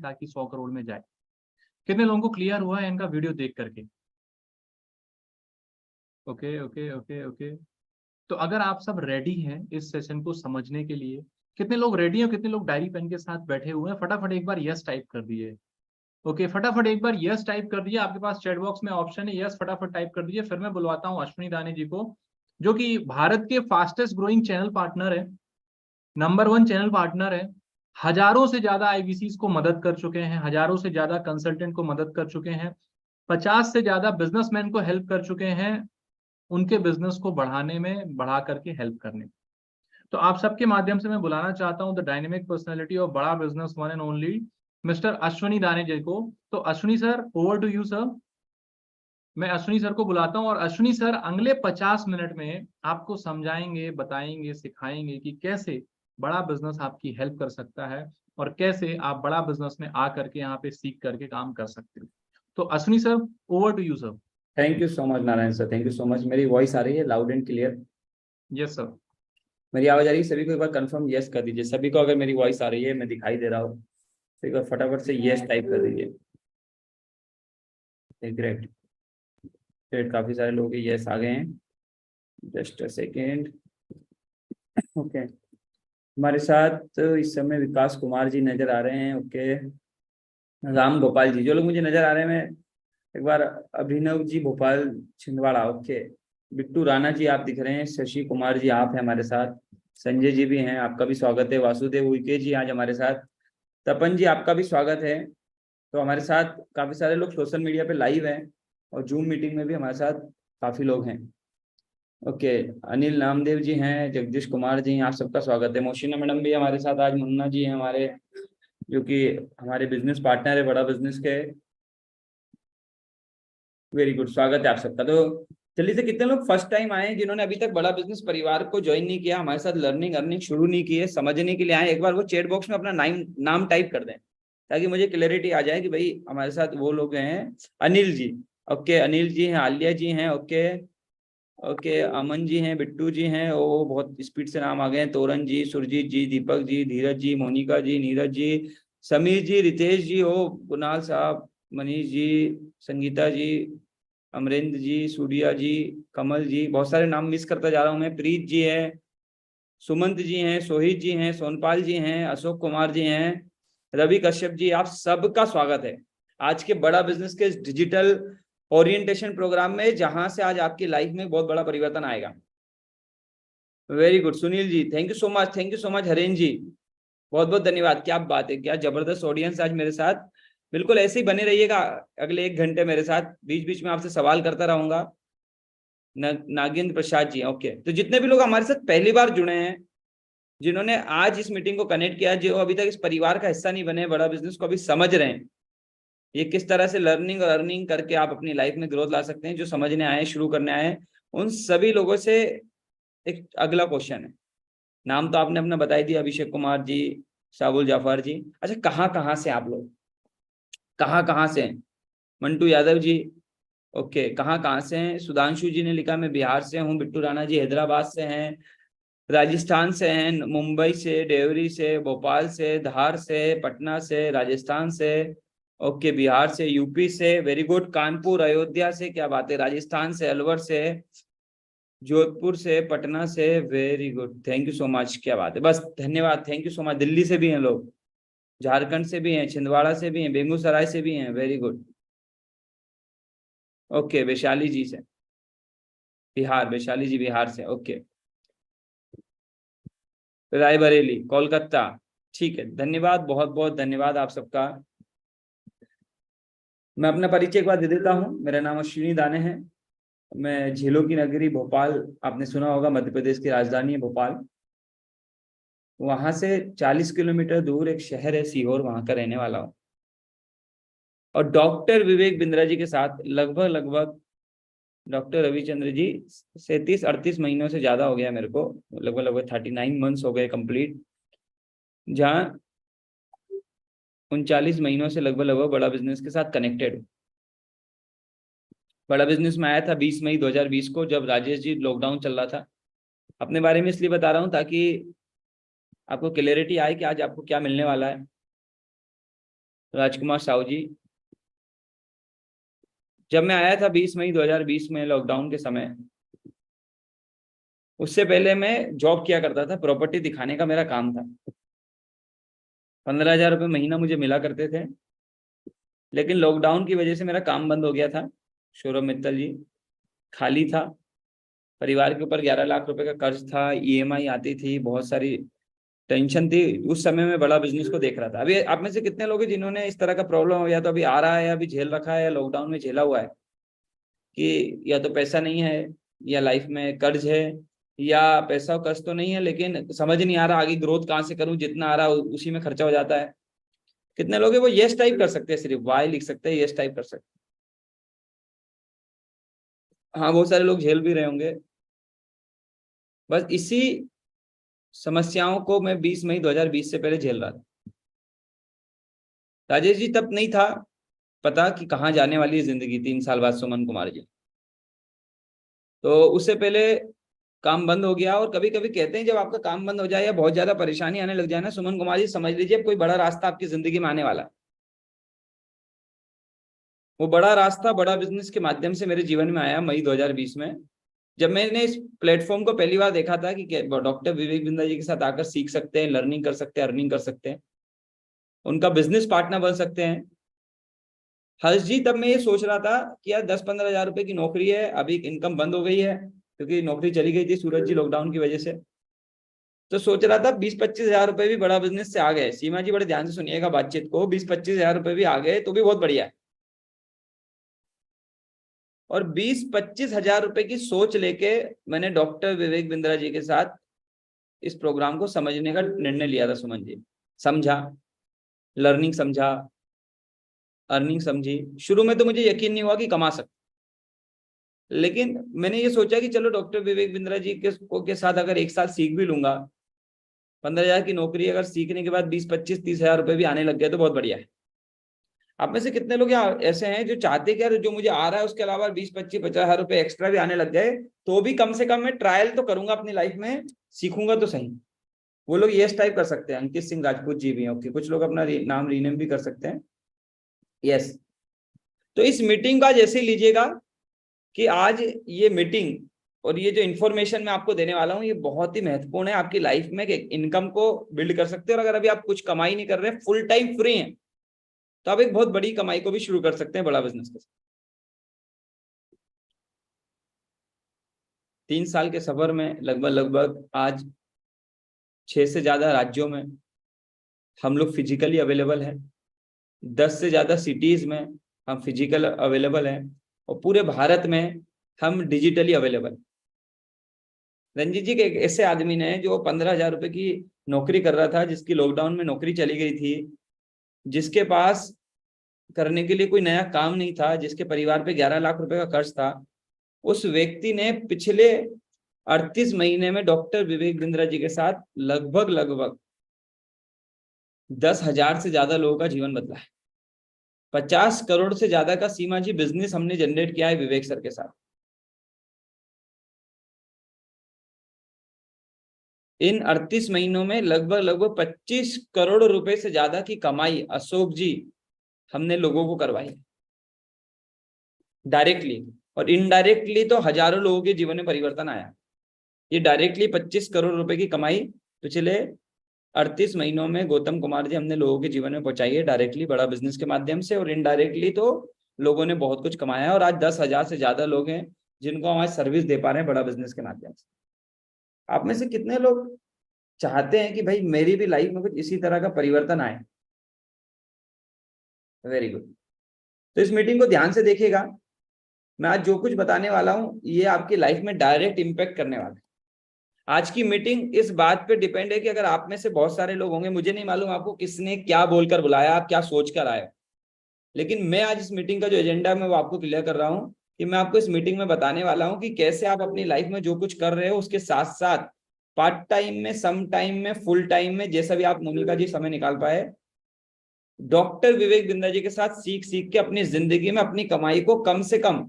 ताकि 100 करोड़ में जाए। कितने लोगों को क्लियर हुआ है इनका वीडियो देख करके? Okay okay okay okay. तो अगर आप सब रेडी हैं इस सेशन को समझने के लिए, कितने लोग रेडी हैं, कितने लोग डायरी पेन के साथ बैठे हुए हैं, फटाफट एक बार यस टाइप कर दिए। ओके, फटाफट एक बार यस टाइप कर दिए। आपके पास चैट बॉक्स में ऑप्शन है, यस फटाफट टाइप कर दीजिए। फिर मैं बुलवाता हूँ अश्विनी दाने जी को, जो कि भारत के फास्टेस्ट ग्रोइंग चैनल पार्टनर है, नंबर 1 चैनल पार्टनर है। हजारों से ज्यादा आईवीसीज को मदद कर चुके हैं, हजारों से ज्यादा कंसल्टेंट को मदद कर चुके हैं, 50 से ज्यादा बिजनेसमैन को हेल्प कर चुके हैं उनके बिजनेस को बढ़ाने में, बढ़ा करके हेल्प करने में। तो आप सबके माध्यम से मैं बुलाना चाहता हूं the dynamic personality of Bada business one and only mister Ashwini Dane ji को। तो Ashwini sir, over to you sir. मैं अश्विनी सर को बुलाता हूं और अश्विनी सर अगले 50 मिनट में आपको समझाएंगे, बताएंगे, सिखाएंगे कि कैसे बड़ा बिजनेस आपकी हेल्प कर सकता है और कैसे आप बड़ा बिजनेस में आकर के यहाँ पे सीख करके काम कर सकते हो। तो Ashwini sir, over to you sir. Thank you so much Narayan sir, thank you so much. मेरी वॉइस आ रही है loud and clear? Yes sir. मेरी आवाज आ रही है? सभी को एक बार कंफर्म यस कर दीजिए। सभी को अगर मेरी वॉइस आ रही है, मैं दिखाई दे रहा हूँ, तो एक बार फटाफट से यस टाइप कर दीजिए। ग्रेट ग्रेट, काफी सारे लोग यस आ गए हैं। Just a second. ओके, हमारे साथ इस समय विकास कुमार जी नजर आ रहे हैं। ओके, राम गोपाल जी, जो लोग मुझे नजर आ रहे हैं, मैं एक बार अभिनव जी भोपाल छिंदवाड़ा। ओके, बिट्टू राणा जी आप दिख रहे हैं, शशि कुमार जी आप हैं हमारे साथ, संजय जी भी हैं, आपका भी स्वागत है। वासुदेव उइके जी आज हमारे साथ, तपन जी आपका भी स्वागत है। तो हमारे साथ काफी सारे लोग सोशल मीडिया पे लाइव हैं और जूम मीटिंग में भी हमारे साथ काफी लोग हैं। ओके, अनिल नामदेव जी हैं, जगदीश कुमार जी हैं, आप सबका स्वागत है। मोशिना मैडम भी हमारे साथ आज, मुन्ना जी हैं हमारे, जो कि हमारे बिजनेस पार्टनर है बड़ा बिजनेस के। वेरी गुड, स्वागत है आप सबका। तो जल्दी से, कितने लोग फर्स्ट टाइम आए हैं जिन्होंने अभी तक बड़ा बिजनेस परिवार को ज्वाइन नहीं किया, हमारे साथ लर्निंग अर्निंग शुरू नहीं की है, समझने के लिए आए? एक बार वो चैट बॉक्स में अपना नाम टाइप कर दें ताकि मुझे क्लैरिटी आ जाए कि भाई हमारे साथ वो लोग हैं। अनिल जी, ओके, अनिल जी हैं, आलिया जी हैं, ओके ओके, अमन जी हैं, बिट्टू जी हैं, वो बहुत स्पीड से नाम आ गए हैं, तोरन जी, सुरजीत जी, दीपक जी, धीरज जी, मोनिका जी, नीरज जी, समीर जी, रितेश जी, ओ कुणाल साहब, मनीष जी, संगीता जी, अमरेंद्र जी, सूर्या जी, कमल जी, बहुत सारे नाम मिस करता जा रहा हूं मैं। प्रीत जी है, सुमंत जी हैं, सोहित जी हैं, सोनपाल जी हैं, अशोक कुमार जी हैं, रवि कश्यप जी, आप सबका स्वागत है आज के बड़ा बिजनेस के डिजिटल ओरिएंटेशन प्रोग्राम में, जहां से आज आपकी लाइफ में बहुत बड़ा परिवर्तन आएगा। Very good Sunil ji, thank you so much, thank you so much. Haren ji, बहुत बहुत धन्यवाद। क्या बात है, क्या जबरदस्त ऑडियंस आज मेरे साथ। बिल्कुल ऐसे ही बने रहिएगा अगले 1 घंटे मेरे साथ, बीच बीच में आपसे सवाल करता रहूंगा। नागेंद्र प्रसाद जी, ओके। तो जितने भी लोग हमारे साथ पहली बार जुड़े हैं, जिन्होंने आज इस मीटिंग को कनेक्ट किया, जो अभी तक इस परिवार का हिस्सा नहीं बने, बड़ा बिजनेस को अभी समझ रहे हैं, ये किस तरह से लर्निंग और अर्निंग करके आप अपनी लाइफ में ग्रोथ ला सकते हैं, जो समझने आए, शुरू करने आए, उन सभी लोगों से एक अगला क्वेश्चन है। नाम तो आपने अपना बताई दिया, अभिषेक कुमार जी, शाबुल जाफर जी। अच्छा, कहाँ कहाँ से आप लोग, कहाँ कहाँ से हैं? मंटू यादव जी, ओके, कहाँ कहाँ से हैं? सुधांशु जी ने लिखा मैं बिहार से हूँ। बिट्टू राणा जी हैदराबाद से हैं, राजस्थान से हैं, मुंबई से, देवरी से, भोपाल से, धार से, पटना से, राजस्थान से, ओके, बिहार से, यूपी से, वेरी गुड, कानपुर, अयोध्या से, क्या बात है, राजस्थान से, अलवर से, जोधपुर से, पटना से, very good, thank you so much, क्या बात है, बस धन्यवाद, thank you so much. Delhi से भी हैं लोग, झारखंड से भी हैं, छिंदवाड़ा से भी हैं, बेगूसराय से भी हैं, वेरी गुड, ओके, वैशाली जी से, बिहार, वैशाली जी बिहार से, ओके, रायबरेली, कोलकाता, ठीक है, धन्यवाद, बहुत बहुत धन्यवाद आप सबका। मैं अपना परिचय एक बार दे देता हूँ। मेरा नाम अश्विनी दाने है, मैं झीलों की नगरी भोपाल, आपने सुना होगा, मध्य प्रदेश की राजधानी है भोपाल, वहां से 40 किलोमीटर दूर एक शहर है सीहोर, वहां का रहने वाला हूँ। और डॉक्टर विवेक बिंद्रा जी के साथ लगभग लगभग डॉक्टर रविचंद्र जी 37-38 महीनों से ज्यादा हो गया मेरे को, लगभग लगभग 39 मंथ्स हो गए कंप्लीट, जहाँ 39 महीनों से लगभग लगभग बड़ा बिजनेस के साथ कनेक्टेड हूँ। बड़ा बिजनेस में आया था 20 मई 2020 को, जब राजेश जी लॉकडाउन चल रहा था। अपने बारे में इसलिए बता रहा हूँ ताकि आपको क्लैरिटी आए कि आज आपको क्या मिलने वाला है। राजकुमार साहू जी, जब मैं आया था 20 मई 2020 में लॉकडाउन के समय, उससे पहले मैं जॉब किया करता था, प्रॉपर्टी दिखाने का मेरा काम था। 15,000 रुपये महीना मुझे मिला करते थे, लेकिन लॉकडाउन की वजह से मेरा काम बंद हो गया था। सौरभ मित्तल जी, खाली था, परिवार के ऊपर 11 लाख रुपए का कर्ज था, ईएमआई आती थी, बहुत सारी टेंशन थी। उस समय में बड़ा बिजनेस को देख रहा था। अभी आप में से कितने लोग हैं जिन्होंने इस तरह का प्रॉब्लम हो, या तो अभी आ रहा है, या अभी झेल रखा है, या लॉकडाउन में झेला हुआ है, कि या तो पैसा नहीं है, या लाइफ में कर्ज है, या पैसा और कर्ज तो नहीं है लेकिन समझ नहीं आ रहा आगे ग्रोथ कहाँ से करूं, जितना आ रहा है उसी में खर्चा हो जाता है। कितने लोग हैं वो यस टाइप कर सकते हैं, सिर्फ वाई लिख सकते हैं, यस टाइप कर सकते हैं। हाँ, बहुत सारे लोग झेल भी रहे होंगे। बस इसी समस्याओं को मैं 20 मई 2020 से पहले झेल रहा था। राजेश जी, तब नहीं था पता कि कहाँ जाने वाली है जिंदगी 3 साल बाद, सुमन कुमार जी। तो उससे पहले काम बंद हो गया। और कभी कभी कहते हैं जब आपका काम बंद हो जाए या बहुत ज्यादा परेशानी आने लग जाए ना सुमन कुमार जी, समझ लीजिए कोई बड़ा रास्ता आपकी जिंदगी में आने वाला है। वो बड़ा रास्ता बड़ा बिजनेस के माध्यम से मेरे जीवन में आया मई 2020 में, जब मैंने इस प्लेटफॉर्म को पहली बार देखा था कि डॉक्टर विवेक बिंद्रा जी के साथ आकर सीख सकते हैं, लर्निंग कर सकते हैं, अर्निंग कर सकते हैं, उनका बिजनेस पार्टनर बन सकते हैं। हर्ष जी, तब मैं ये सोच रहा था कि यार 10-15 हजार रुपए की नौकरी है, अभी इनकम बंद हो गई है क्योंकि नौकरी चली गई थी सूरज जी लॉकडाउन की वजह से। तो सोच रहा था 20-25 हजार रुपए भी बड़ा बिजनेस से आ गए। सीमा जी, बड़े ध्यान से सुनिएगा बातचीत को, 20-25 हजार रुपए भी आ गए तो भी बहुत बढ़िया है। और 20-25 हजार रुपए की सोच लेके मैंने डॉक्टर विवेक बिंद्रा जी के साथ इस प्रोग्राम को समझने का निर्णय लिया था। सुमन जी, समझा, लर्निंग समझा, अर्निंग समझी। शुरू में तो मुझे यकीन नहीं हुआ कि कमा सकते, लेकिन मैंने ये सोचा कि चलो डॉक्टर विवेक बिंद्रा जी के साथ अगर एक साल सीख भी लूंगा, 15,000 की नौकरी अगर सीखने के बाद 20-25-30 हजार रुपए भी आने लग गए तो बहुत बढ़िया है। आप में से कितने लोग यहाँ ऐसे हैं जो चाहते हैं कि यार जो मुझे आ रहा है उसके अलावा 20-25-50 हजार रुपए एक्स्ट्रा भी आने लग गए तो भी कम से कम मैं ट्रायल तो करूंगा अपनी लाइफ में, सीखूंगा तो सही। वो लोग यस टाइप कर सकते हैं। अंकित सिंह राजपूत जी भी हैं, ओके, कुछ लोग अपना नाम रीनेम भी कर सकते हैं, यस। तो इस मीटिंग का जैसे ही लीजिएगा कि आज ये मीटिंग और ये जो इन्फॉर्मेशन मैं आपको देने वाला हूँ ये बहुत ही महत्वपूर्ण है आपकी लाइफ में, कि इनकम को बिल्ड कर सकते हैं। और अगर अभी आप कुछ कमाई नहीं कर रहे हैं, फुल टाइम फ्री हैं, तो आप एक बहुत बड़ी कमाई को भी शुरू कर सकते हैं बड़ा बिजनेस के साथ। 3 साल के सफर में लगभग लगभग आज 6 से ज्यादा राज्यों में हम लोग फिजिकली अवेलेबल हैं, 10 से ज्यादा सिटीज में हम फिजिकल अवेलेबल हैं, और पूरे भारत में हम डिजिटली अवेलेबल। रंजीत जी के एक ऐसे आदमी ने जो 15,000 रुपए की नौकरी कर रहा था, जिसकी लॉकडाउन में नौकरी चली गई थी, जिसके पास करने के लिए कोई नया काम नहीं था, जिसके परिवार पे 11 लाख रुपए का कर्ज था, उस व्यक्ति ने पिछले 38 महीने में डॉक्टर विवेक बिंद्रा जी के साथ लगभग लगभग 10,000 से ज्यादा लोगों का जीवन बदला है। 50 करोड़ से ज्यादा का सीमा जी बिजनेस हमने जनरेट किया है विवेक सर के साथ। इन 38 महीनों में लगभग लगभग 25 करोड़ रुपए से ज्यादा की कमाई अशोक जी हमने लोगों को करवाई डायरेक्टली, और इनडायरेक्टली तो हजारों लोगों के जीवन में परिवर्तन आया। ये डायरेक्टली 25 करोड़ रुपए की कमाई पिछले 38 महीनों में गौतम कुमार जी हमने लोगों के जीवन में पहुंचाई है, डायरेक्टली बड़ा बिजनेस के माध्यम से, और इनडायरेक्टली तो लोगों ने बहुत कुछ कमाया है। और आज 10,000 से ज्यादा लोग हैं जिनको हम आज सर्विस दे पा रहे हैं बड़ा बिजनेस के माध्यम से। आप में से कितने लोग चाहते हैं कि भाई मेरी भी लाइफ में कुछ इसी तरह का परिवर्तन आए? Very good. तो इस मीटिंग को ध्यान से देखिएगा। मैं आज जो कुछ बताने वाला हूं ये आपकी लाइफ में डायरेक्ट इंपैक्ट करने वाला है। आज की मीटिंग इस बात पे डिपेंड है कि अगर आप में से बहुत सारे लोग होंगे, मुझे नहीं मालूम आपको किसने क्या बोलकर बुलाया, आप क्या सोच कर आए, लेकिन मैं आज इस मीटिंग का जो एजेंडा है मैं वो आपको क्लियर कर रहा हूं कि मैं आपको इस मीटिंग में बताने वाला हूं कि कैसे आप अपनी लाइफ में जो कुछ कर रहे हो उसके साथ साथ पार्ट टाइम में, सम टाइम में, फुल टाइम में, जैसा भी आप मोनिका जी समय निकाल पाए, डॉक्टर विवेक बिंद्रा जी के साथ सीख सीख के अपनी जिंदगी में अपनी कमाई को कम से कम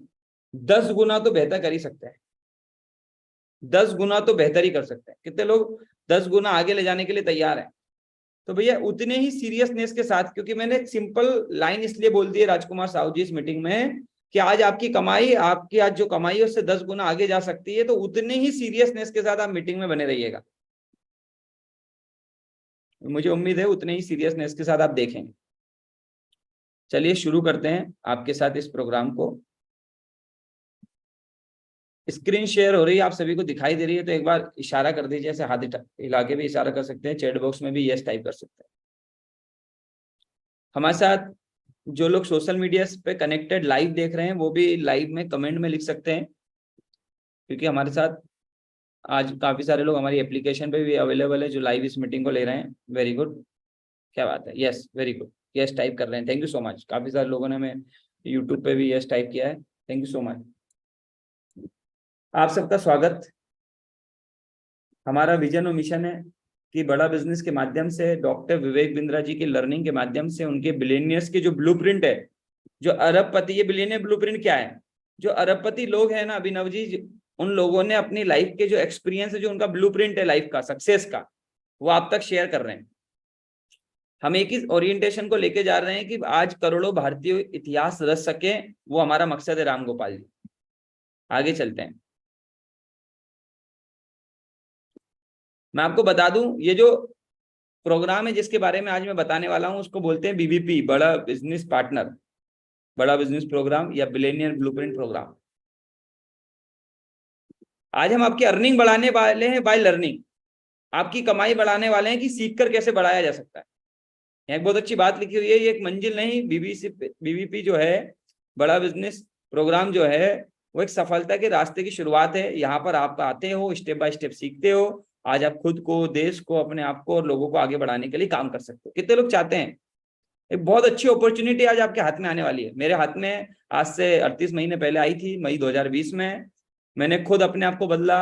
10 गुना तो बेहतर कर ही सकते हैं। 10 गुना तो बेहतर ही कर सकते हैं। कितने लोग 10 गुना आगे ले जाने के लिए तैयार हैं? तो भैया उतने ही सीरियसनेस के साथ, क्योंकि मैंने एक सिंपल लाइन इसलिए बोल दी है राजकुमार साहू जी इस मीटिंग में कि आज आपकी कमाई, आपकी आज जो कमाई है उससे 10 गुना आगे जा सकती है, तो उतने ही सीरियसनेस के साथ आप मीटिंग में बने रहिएगा। मुझे उम्मीद है उतने ही सीरियसनेस के साथ आप देखेंगे। चलिए शुरू करते हैं आपके साथ इस प्रोग्राम को। स्क्रीन शेयर हो रही है, आप सभी को दिखाई दे रही है तो एक बार इशारा कर दीजिए, ऐसे हाथ हिला के भी इशारा कर सकते हैं, चैट बॉक्स में भी यस टाइप कर सकते हैं। हमारे साथ जो लोग सोशल मीडिया पे कनेक्टेड लाइव देख रहे हैं वो भी लाइव में कमेंट में लिख सकते हैं, क्योंकि हमारे साथ आज काफी सारे लोग हमारी एप्लीकेशन पे भी अवेलेबल है जो लाइव इस मीटिंग को ले रहे हैं। वेरी गुड, क्या बात है, yes very good, yes type कर रहे हैं, थैंक यू सो मच। काफी सारे लोगों ने हमें यूट्यूब पे भी यस टाइप किया है, थैंक यू सो मच। आप सबका स्वागत। हमारा विजन और मिशन है कि बड़ा बिजनेस के माध्यम से डॉक्टर विवेक बिंद्रा जी की लर्निंग के माध्यम से उनके बिलियनियर्स की जो ब्लूप्रिंट है, जो अरबपति, ये बिलियनियर ब्लूप्रिंट क्या है, जो अरबपति लोग हैं ना अभिनव जी, उन लोगों ने अपनी लाइफ के जो एक्सपीरियंस है, जो उनका ब्लूप्रिंट है लाइफ का सक्सेस का, वो आप तक शेयर कर रहे हैं। हम एक ही ओरिएंटेशन को लेके जा रहे हैं कि आज करोड़ों भारतीय इतिहास रच सके, वो हमारा मकसद है राम गोपाल जी। आगे चलते हैं। मैं आपको बता दूं, ये जो प्रोग्राम है जिसके बारे में आज मैं बताने वाला हूं उसको बोलते हैं बीबीपी, बड़ा business partner, Bada business programme या बिलियनियर ब्लूप्रिंट प्रोग्राम। आज हम आपकी अर्निंग बढ़ाने वाले हैं बाय लर्निंग, आपकी कमाई बढ़ाने वाले हैं कि सीखकर कैसे बढ़ाया जा सकता है। यहाँ एक बहुत अच्छी बात लिखी हुई है, ये एक मंजिल नहीं, बीबीपी जो है, बड़ा बिजनेस प्रोग्राम जो है, वो एक सफलता के रास्ते की शुरुआत है। यहाँ पर आप आते हो, स्टेप बाय स्टेप सीखते हो, आज आप खुद को, देश को, अपने आप को और लोगों को आगे बढ़ाने के लिए काम कर सकते हो। कितने लोग चाहते हैं? एक बहुत अच्छी अपॉर्चुनिटी आज आपके हाथ में आने वाली है। मेरे हाथ में आज से 38 महीने पहले आई थी, मई 2020 में। मैंने खुद अपने आप को बदला,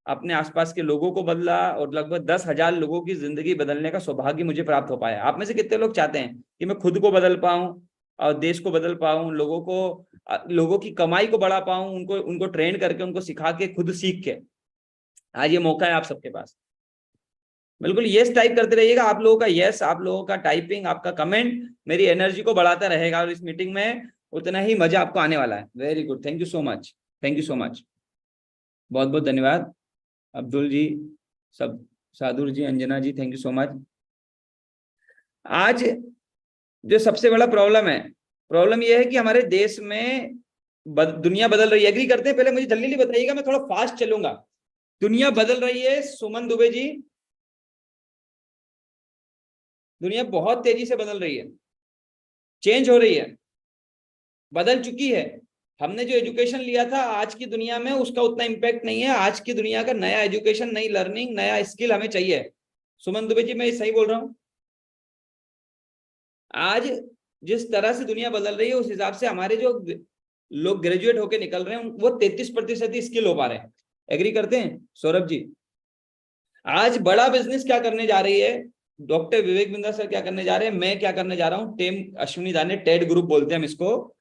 अपने आसपास के लोगों को बदला और लगभग 10,000 लोगों की जिंदगी बदलने का सौभाग्य मुझे प्राप्त हो पाया। आप में से कितने लोग चाहते हैं कि मैं खुद को बदल पाऊं और देश को बदल पाऊं, लोगों की कमाई को बढ़ा पाऊं, उनको ट्रेन करके, उनको सिखा के, खुद सीख के। आज ये मौका है आप सबके पास। बिल्कुल यस टाइप करते रहिएगा। आप लोगों का यस, आप लोगों का टाइपिंग, आपका कमेंट मेरी एनर्जी को बढ़ाता रहेगा और इस मीटिंग में उतना ही मजा आपको आने वाला है। Very good, thank you so much, thank you so much, बहुत बहुत धन्यवाद। अब्दुल जी, सब, साधुर जी, अंजना जी, थैंक यू सो मच। आज जो सबसे बड़ा प्रॉब्लम यह है कि हमारे देश में दुनिया बदल रही है। एग्री करते हैं? पहले मुझे जल्दी बताइएगा, मैं थोड़ा फास्ट चलूंगा। दुनिया बदल रही है सुमन दुबे जी, दुनिया बहुत तेजी से बदल रही है, चेंज हो रही है, बदल चुकी है। हमने जो एजुकेशन लिया था आज की दुनिया में उसका उतना इम्पैक्ट नहीं है। आज की दुनिया का नया एजुकेशन, नई लर्निंग, नया स्किल हमें चाहिए। सुमन दुबे जी, मैं सही बोल रहा हूं? आज जिस तरह से दुनिया बदल रही है उस हिसाब से हमारे जो लोग ग्रेजुएट होके निकल रहे हैं वो 33% ही स्किल हो पा रहे हैं। एग्री करते हैं सौरभ जी? आज बड़ा बिजनेस क्या करने जा रही है, डॉक्टर विवेक बिंद्रा सर क्या करने जा रहे हैं, मैं क्या करने जा रहा हूं, टीम अश्विनी दाने, टेड ग्रुप बोलते हैं हम इसको।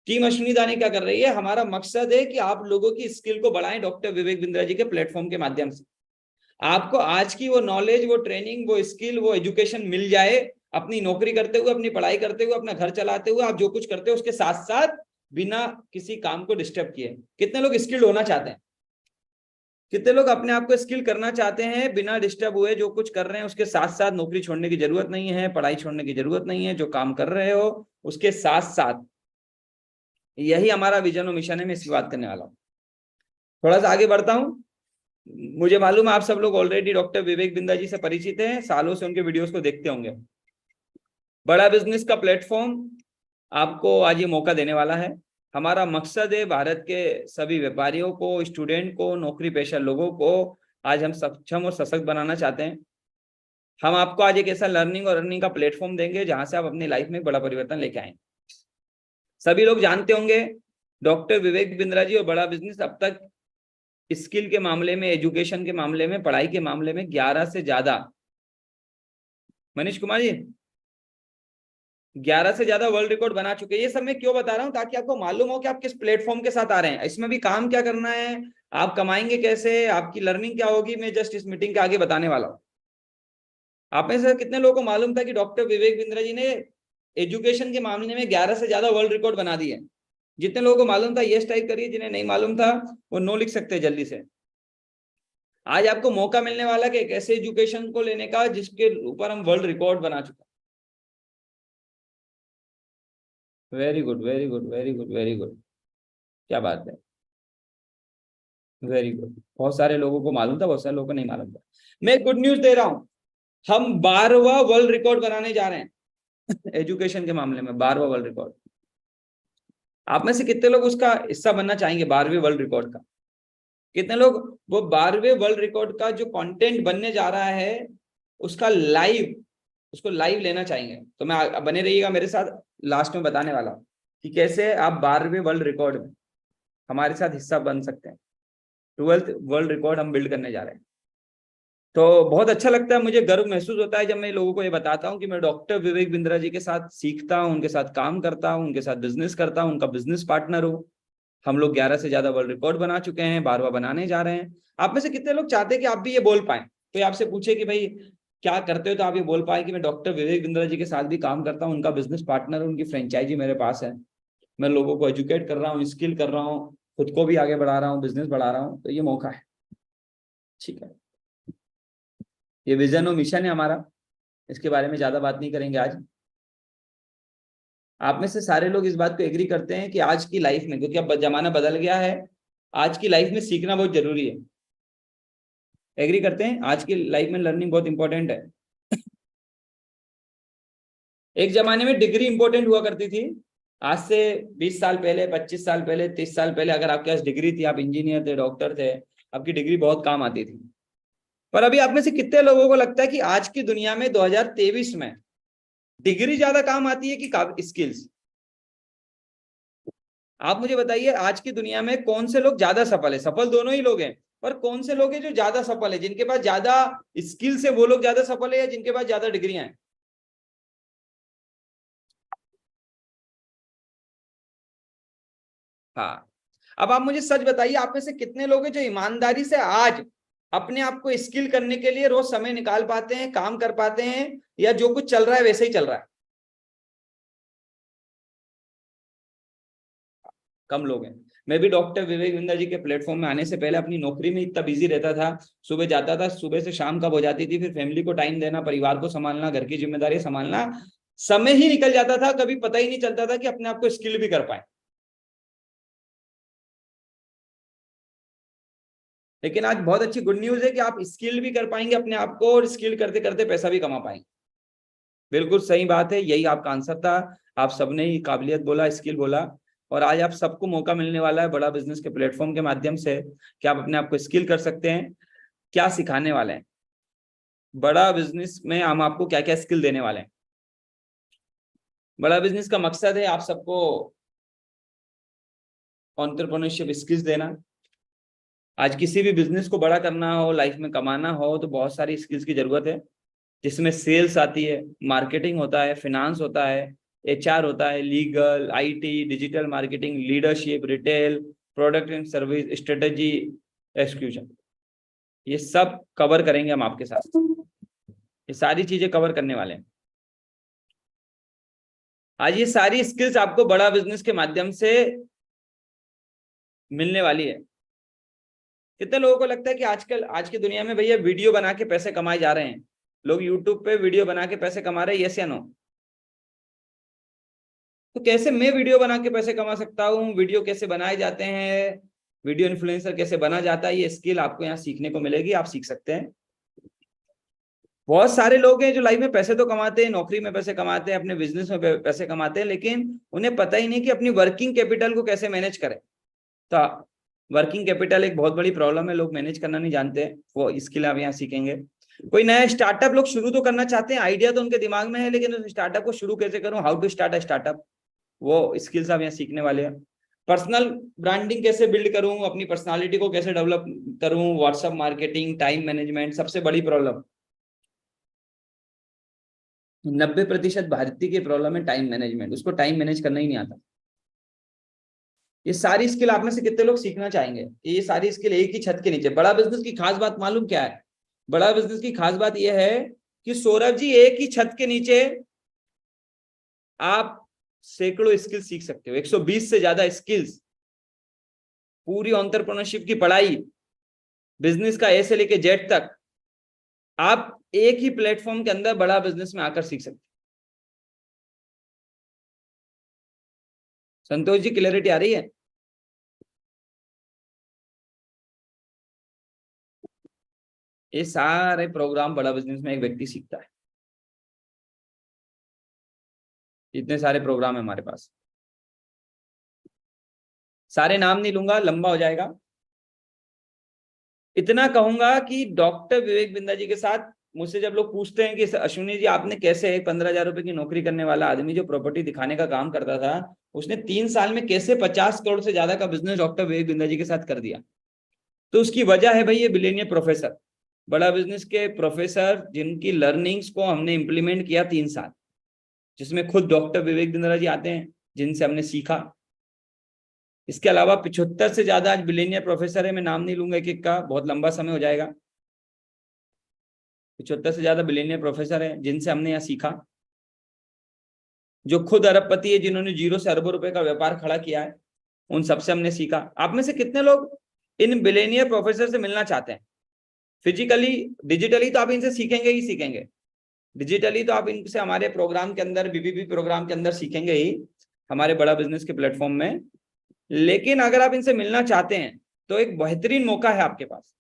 टीम अश्विनी दाने क्या कर रही है? हमारा मकसद है कि आप लोगों की स्किल को बढ़ाएं डॉक्टर विवेक बिंद्रा जी के प्लेटफॉर्म के माध्यम से। आपको आज की वो नॉलेज, वो ट्रेनिंग, वो स्किल, वो एजुकेशन मिल जाए, अपनी नौकरी करते हुए, अपनी पढ़ाई करते हुए, अपना घर चलाते हुए, आप जो कुछ करते हो उसके साथ साथ बिना किसी काम को डिस्टर्ब किए। कितने लोग स्किल्ड होना चाहते हैं? कितने लोग अपने आप को स्किल करना चाहते हैं बिना डिस्टर्ब हुए? जो कुछ कर रहे हैं उसके साथ साथ नौकरी छोड़ने की जरूरत नहीं है, पढ़ाई छोड़ने की जरूरत नहीं है, जो काम कर रहे हो उसके साथ साथ। यही हमारा विजन और मिशन है, मैं इसकी बात करने वाला हूँ। थोड़ा सा आगे बढ़ता हूँ। मुझे मालूम है आप सब लोग ऑलरेडी डॉक्टर विवेक बिंद्रा जी से परिचित हैं, सालों से उनके वीडियोस को देखते होंगे। बड़ा बिजनेस का प्लेटफॉर्म आपको आज ये मौका देने वाला है। हमारा मकसद है भारत के सभी व्यापारियों को, स्टूडेंट को, नौकरी पेशा लोगों को आज हम सक्षम और सशक्त बनाना चाहते हैं। हम आपको आज एक ऐसा लर्निंग और अर्निंग का प्लेटफॉर्म देंगे जहां से आप अपनी लाइफ में बड़ा परिवर्तन लेके आएंगे। सभी लोग जानते होंगे डॉक्टर विवेक बिंद्रा जी और बड़ा बिजनेस अब तक स्किल के मामले में, एजुकेशन के मामले में, पढ़ाई के मामले में 11 से ज्यादा, मनीष कुमार जी, 11 से ज्यादा वर्ल्ड रिकॉर्ड बना चुके हैं। ये सब मैं क्यों बता रहा हूं? ताकि आपको मालूम हो कि आप किस प्लेटफॉर्म के साथ आ रहे हैं, इसमें भी काम क्या करना है, आप कमाएंगे कैसे, आपकी लर्निंग क्या होगी, मैं जस्ट इस मीटिंग के आगे बताने वाला हूं। आप में से कितने लोगों को मालूम था कि डॉक्टर विवेक बिंद्रा जी ने एजुकेशन के मामले में 11 से ज्यादा वर्ल्ड रिकॉर्ड बना दिए? जितने लोगों को मालूम था यस टाइप करिए, जिन्हें नहीं मालूम था वो नो लिख सकते हैं जल्दी से। आज आपको मौका मिलने वाला कि एक ऐसे एजुकेशन को लेने का जिसके ऊपर हम वर्ल्ड रिकॉर्ड बना चुके हैं। Very good, very good, very good, very good, क्या बात है, वेरी गुड। बहुत सारे लोगों को मालूम था, बहुत सारे लोगों को नहीं मालूम था। मैं गुड न्यूज दे रहा हूं, हम 12वां वर्ल्ड रिकॉर्ड बनाने जा रहे हैं एजुकेशन के मामले में, 12वां वर्ल्ड रिकॉर्ड। आप में से कितने लोग उसका हिस्सा बनना चाहेंगे 12वें वर्ल्ड रिकॉर्ड का? कितने लोग वो 12वें वर्ल्ड रिकॉर्ड का जो कंटेंट बनने जा रहा है उसका लाइव, उसको लाइव लेना चाहेंगे? तो मैं बने रहिएगा मेरे साथ, लास्ट में बताने वाला हूं कि कैसे आप 12वें वर्ल्ड रिकॉर्ड में हमारे साथ हिस्सा बन सकते हैं। 12th वर्ल्ड रिकॉर्ड हम बिल्ड करने जा रहे हैं। तो बहुत अच्छा लगता है, मुझे गर्व महसूस होता है जब मैं लोगों को ये बताता हूँ कि मैं डॉक्टर विवेक बिंद्रा जी के साथ सीखता हूँ, उनके साथ काम करता हूँ, उनके साथ बिजनेस करता हूँ, उनका बिजनेस पार्टनर हूँ। हम लोग 11 से ज्यादा वर्ल्ड रिकॉर्ड बना चुके हैं, 12वां बनाने जा रहे हैं। आप में से कितने लोग चाहते हैं कि आप भी ये बोल पाए? कोई आपसे पूछे कि भाई क्या करते हो, तो आप ये बोल पाए कि मैं डॉक्टर विवेक बिंद्रा जी के साथ भी काम करता हूँ, उनका बिजनेस पार्टनर हूँ, उनकी फ्रेंचाइजी मेरे पास है, मैं लोगों को एजुकेट कर रहा हूँ, स्किल कर रहा हूँ, खुद को भी आगे बढ़ा रहा हूँ, बिजनेस बढ़ा रहा हूँ। तो ये मौका है, ठीक है, ये विजन और मिशन है हमारा। इसके बारे में ज्यादा बात नहीं करेंगे आज। आप में से सारे लोग इस बात को एग्री करते हैं कि आज की लाइफ में, क्योंकि अब जमाना बदल गया है, आज की लाइफ में सीखना बहुत जरूरी है। एग्री करते हैं? आज की लाइफ में लर्निंग बहुत इंपॉर्टेंट है। एक जमाने में डिग्री इंपॉर्टेंट हुआ करती थी, आज से 20 साल पहले, 25 साल पहले, 30 साल पहले अगर आपके पास डिग्री थी, आप इंजीनियर थे, डॉक्टर थे, आपकी डिग्री बहुत काम आती थी। पर अभी आप में से कितने लोगों को लगता है कि आज की दुनिया में 2023 में डिग्री ज्यादा काम आती है कि स्किल्स? आप मुझे बताइए, आज की दुनिया में कौन से लोग ज्यादा सफल है? सफल दोनों ही लोग हैं, पर कौन से लोग हैं जो ज्यादा सफल है? जिनके पास ज्यादा स्किल्स है वो लोग ज्यादा सफल है, या जिनके पास ज्यादा डिग्रियां हैं? हाँ। अब आप मुझे सच बताइए, आप में से कितने लोग हैं जो ईमानदारी से आज अपने आप को स्किल करने के लिए रोज समय निकाल पाते हैं, काम कर पाते हैं, या जो कुछ चल रहा है वैसे ही चल रहा है? कम लोग हैं। मैं भी डॉक्टर विवेक बिंद्रा जी के प्लेटफॉर्म में आने से पहले अपनी नौकरी में इतना बिजी रहता था, सुबह जाता था, सुबह से शाम कब हो जाती थी, फिर फैमिली को टाइम देना, परिवार को संभालना, घर की जिम्मेदारी संभालना, समय ही निकल जाता था, कभी पता ही नहीं चलता था कि अपने आप को स्किल भी कर पाए। लेकिन आज बहुत अच्छी गुड न्यूज है कि आप स्किल भी कर पाएंगे अपने आप को, और स्किल करते करते पैसा भी कमा पाएंगे। बिल्कुल सही बात है, यही आपका आंसर था। आप सबने ही काबिलियत बोला, स्किल बोला, और आज आप सबको मौका मिलने वाला है बड़ा बिजनेस के प्लेटफॉर्म के माध्यम से कि आप अपने आप को स्किल कर सकते हैं। क्या सिखाने वाले हैं बड़ा बिजनेस में? हम आपको क्या क्या स्किल देने वाले हैं? बड़ा बिजनेस का मकसद है आप सबको एंटरप्रेन्योरशिप स्किल्स देना। आज किसी भी बिजनेस को बड़ा करना हो, लाइफ में कमाना हो, तो बहुत सारी स्किल्स की जरूरत है, जिसमें सेल्स आती है, मार्केटिंग होता है, फाइनेंस होता है, एचआर होता है, legal, IT, digital marketing, leadership, retail, product and service, strategy, execution. ये सब कवर करेंगे हम आपके साथ, ये सारी चीजें कवर करने वाले हैं आज। ये सारी स्किल्स आपको बड़ा बिजनेस के माध्यम से मिलने वाली है। कितने लोगों को लगता है कि आजकल आज की दुनिया में भैया वीडियो बना के पैसे कमाए जा रहे हैं, लोग यूट्यूब पे वीडियो बना के पैसे कमा रहे हैं, यस या नो? तो कैसे मैं वीडियो बना के पैसे कमा सकता हूँ, वीडियो कैसे बनाए जाते हैं, वीडियो इन्फ्लुएंसर कैसे बना जाता है, ये स्किल आपको यहाँ सीखने को मिलेगी, आप सीख सकते हैं। बहुत सारे लोग हैं जो लाइफ में पैसे तो कमाते हैं, नौकरी में पैसे कमाते हैं, अपने बिजनेस में पैसे कमाते हैं, लेकिन उन्हें पता ही नहीं कि अपनी वर्किंग कैपिटल को कैसे मैनेज करें। तो वर्किंग कैपिटल एक बहुत बड़ी प्रॉब्लम है, लोग मैनेज करना नहीं जानते, वो स्किल आप यहाँ सीखेंगे। कोई नया स्टार्टअप लोग शुरू तो करना चाहते हैं, आइडिया तो उनके दिमाग में है, लेकिन उस स्टार्टअप को शुरू कैसे करूं, how to start a startup, वो स्किल्स आप यहाँ सीखने वाले हैं। पर्सनल ब्रांडिंग कैसे बिल्ड करूं, अपनी पर्सनालिटी को कैसे डेवलप करूं, व्हाट्सएप मार्केटिंग, टाइम मैनेजमेंट, सबसे बड़ी प्रॉब्लम 90% भारतीय की प्रॉब्लम है टाइम मैनेजमेंट, उसको टाइम मैनेज करना ही नहीं आता। ये सारी स्किल आप में से कितने लोग सीखना चाहेंगे? ये सारी स्किल एक ही छत के नीचे। बड़ा बिजनेस की खास बात मालूम क्या है? बड़ा बिजनेस की खास बात यह है कि सौरभ जी एक ही छत के नीचे आप सैकड़ों स्किल्स सीख सकते हो, 120 से ज्यादा स्किल्स, पूरी एंटरप्रेन्योरशिप की पढ़ाई, बिजनेस का ए से लेके जेड तक आप एक ही प्लेटफॉर्म के अंदर बड़ा बिजनेस में आकर सीख सकते हो। संतोष जी क्लैरिटी आ रही है? ये सारे प्रोग्राम बड़ा बिजनेस में एक व्यक्ति सीखता है। इतने सारे प्रोग्राम है हमारे पास, सारे नाम नहीं लूंगा, लंबा हो जाएगा। इतना कहूंगा कि डॉक्टर विवेक बिंदा जी के साथ मुझसे जब लोग पूछते हैं कि अश्विनी जी आपने कैसे 15,000 रुपए की नौकरी करने वाला आदमी जो प्रॉपर्टी दिखाने का काम करता था, उसने 3 साल में कैसे 50 करोड़ से ज्यादा का बिजनेस डॉक्टर विवेक बिंदा जी के साथ कर दिया? तो उसकी वजह है भाई ये बिलियनियर प्रोफेसर, बड़ा बिजनेस के प्रोफेसर, जिनकी लर्निंग्स को हमने इंप्लीमेंट किया 3 साल, जिसमें खुद डॉक्टर विवेक बिंद्रा जी आते हैं, जिनसे हमने सीखा। इसके अलावा 75 से ज्यादा आज बिलियनियर प्रोफेसर है, मैं नाम नहीं लूंगा एक एक का, बहुत लंबा समय हो जाएगा। 75 से ज्यादा बिलियनियर प्रोफेसर है जिनसे हमने यहाँ सीखा, जो खुद अरबपति है, जिन्होंने 0 से अरबों रुपए का व्यापार खड़ा किया है, उन सबसे हमने सीखा। आप में से कितने लोग इन बिलियनियर प्रोफेसर से मिलना चाहते हैं? फिजिकली, डिजिटली तो आप इनसे सीखेंगे ही सीखेंगे, डिजिटली तो आप इनसे हमारे प्रोग्राम के अंदर, बीबीपी प्रोग्राम के अंदर सीखेंगे ही, हमारे बड़ा बिजनेस के प्लेटफॉर्म में। लेकिन अगर आप इनसे मिलना चाहते हैं तो एक बेहतरीन मौका है आपके पास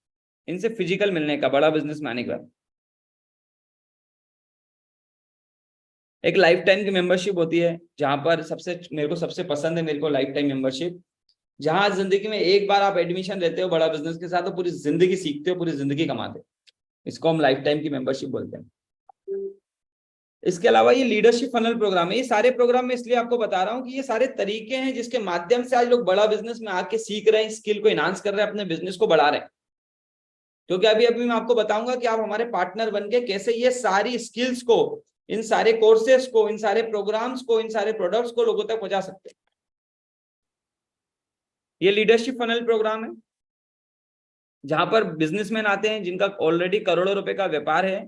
इनसे फिजिकल मिलने का, बड़ा बिजनेस में आने के बाद। एक लाइफ टाइम की मेंबरशिप होती है, जहां पर मेरे को सबसे पसंद है, मेरे को लाइफ टाइम मेंबरशिप, जहां जिंदगी में एक बार आप एडमिशन लेते हो बड़ा बिजनेस के साथ तो पूरी जिंदगी सीखते हो, पूरी जिंदगी कमाते हो। इसको हम लाइफ टाइम की मेंबरशिप बोलते हैं। इसके अलावा ये लीडरशिप फनल प्रोग्राम है। ये सारे प्रोग्राम में इसलिए आपको बता रहा हूँ कि ये सारे तरीके हैं जिसके माध्यम से आज लोग बड़ा बिजनेस में आके सीख रहे हैं, स्किल को इनहांस कर रहे हैं, अपने बिजनेस को बढ़ा रहे हैं। क्योंकि अभी अभी मैं आपको बताऊंगा कि आप हमारे पार्टनर बन के कैसे ये सारी स्किल्स को, इन सारे कोर्सेस को, इन सारे प्रोग्राम्स को, इन सारे प्रोडक्ट्स को लोगों तक पहुंचा सकते हैं। ये लीडरशिप फनल प्रोग्राम है जहां पर बिजनेसमैन आते हैं जिनका ऑलरेडी करोड़ों रुपए का व्यापार है,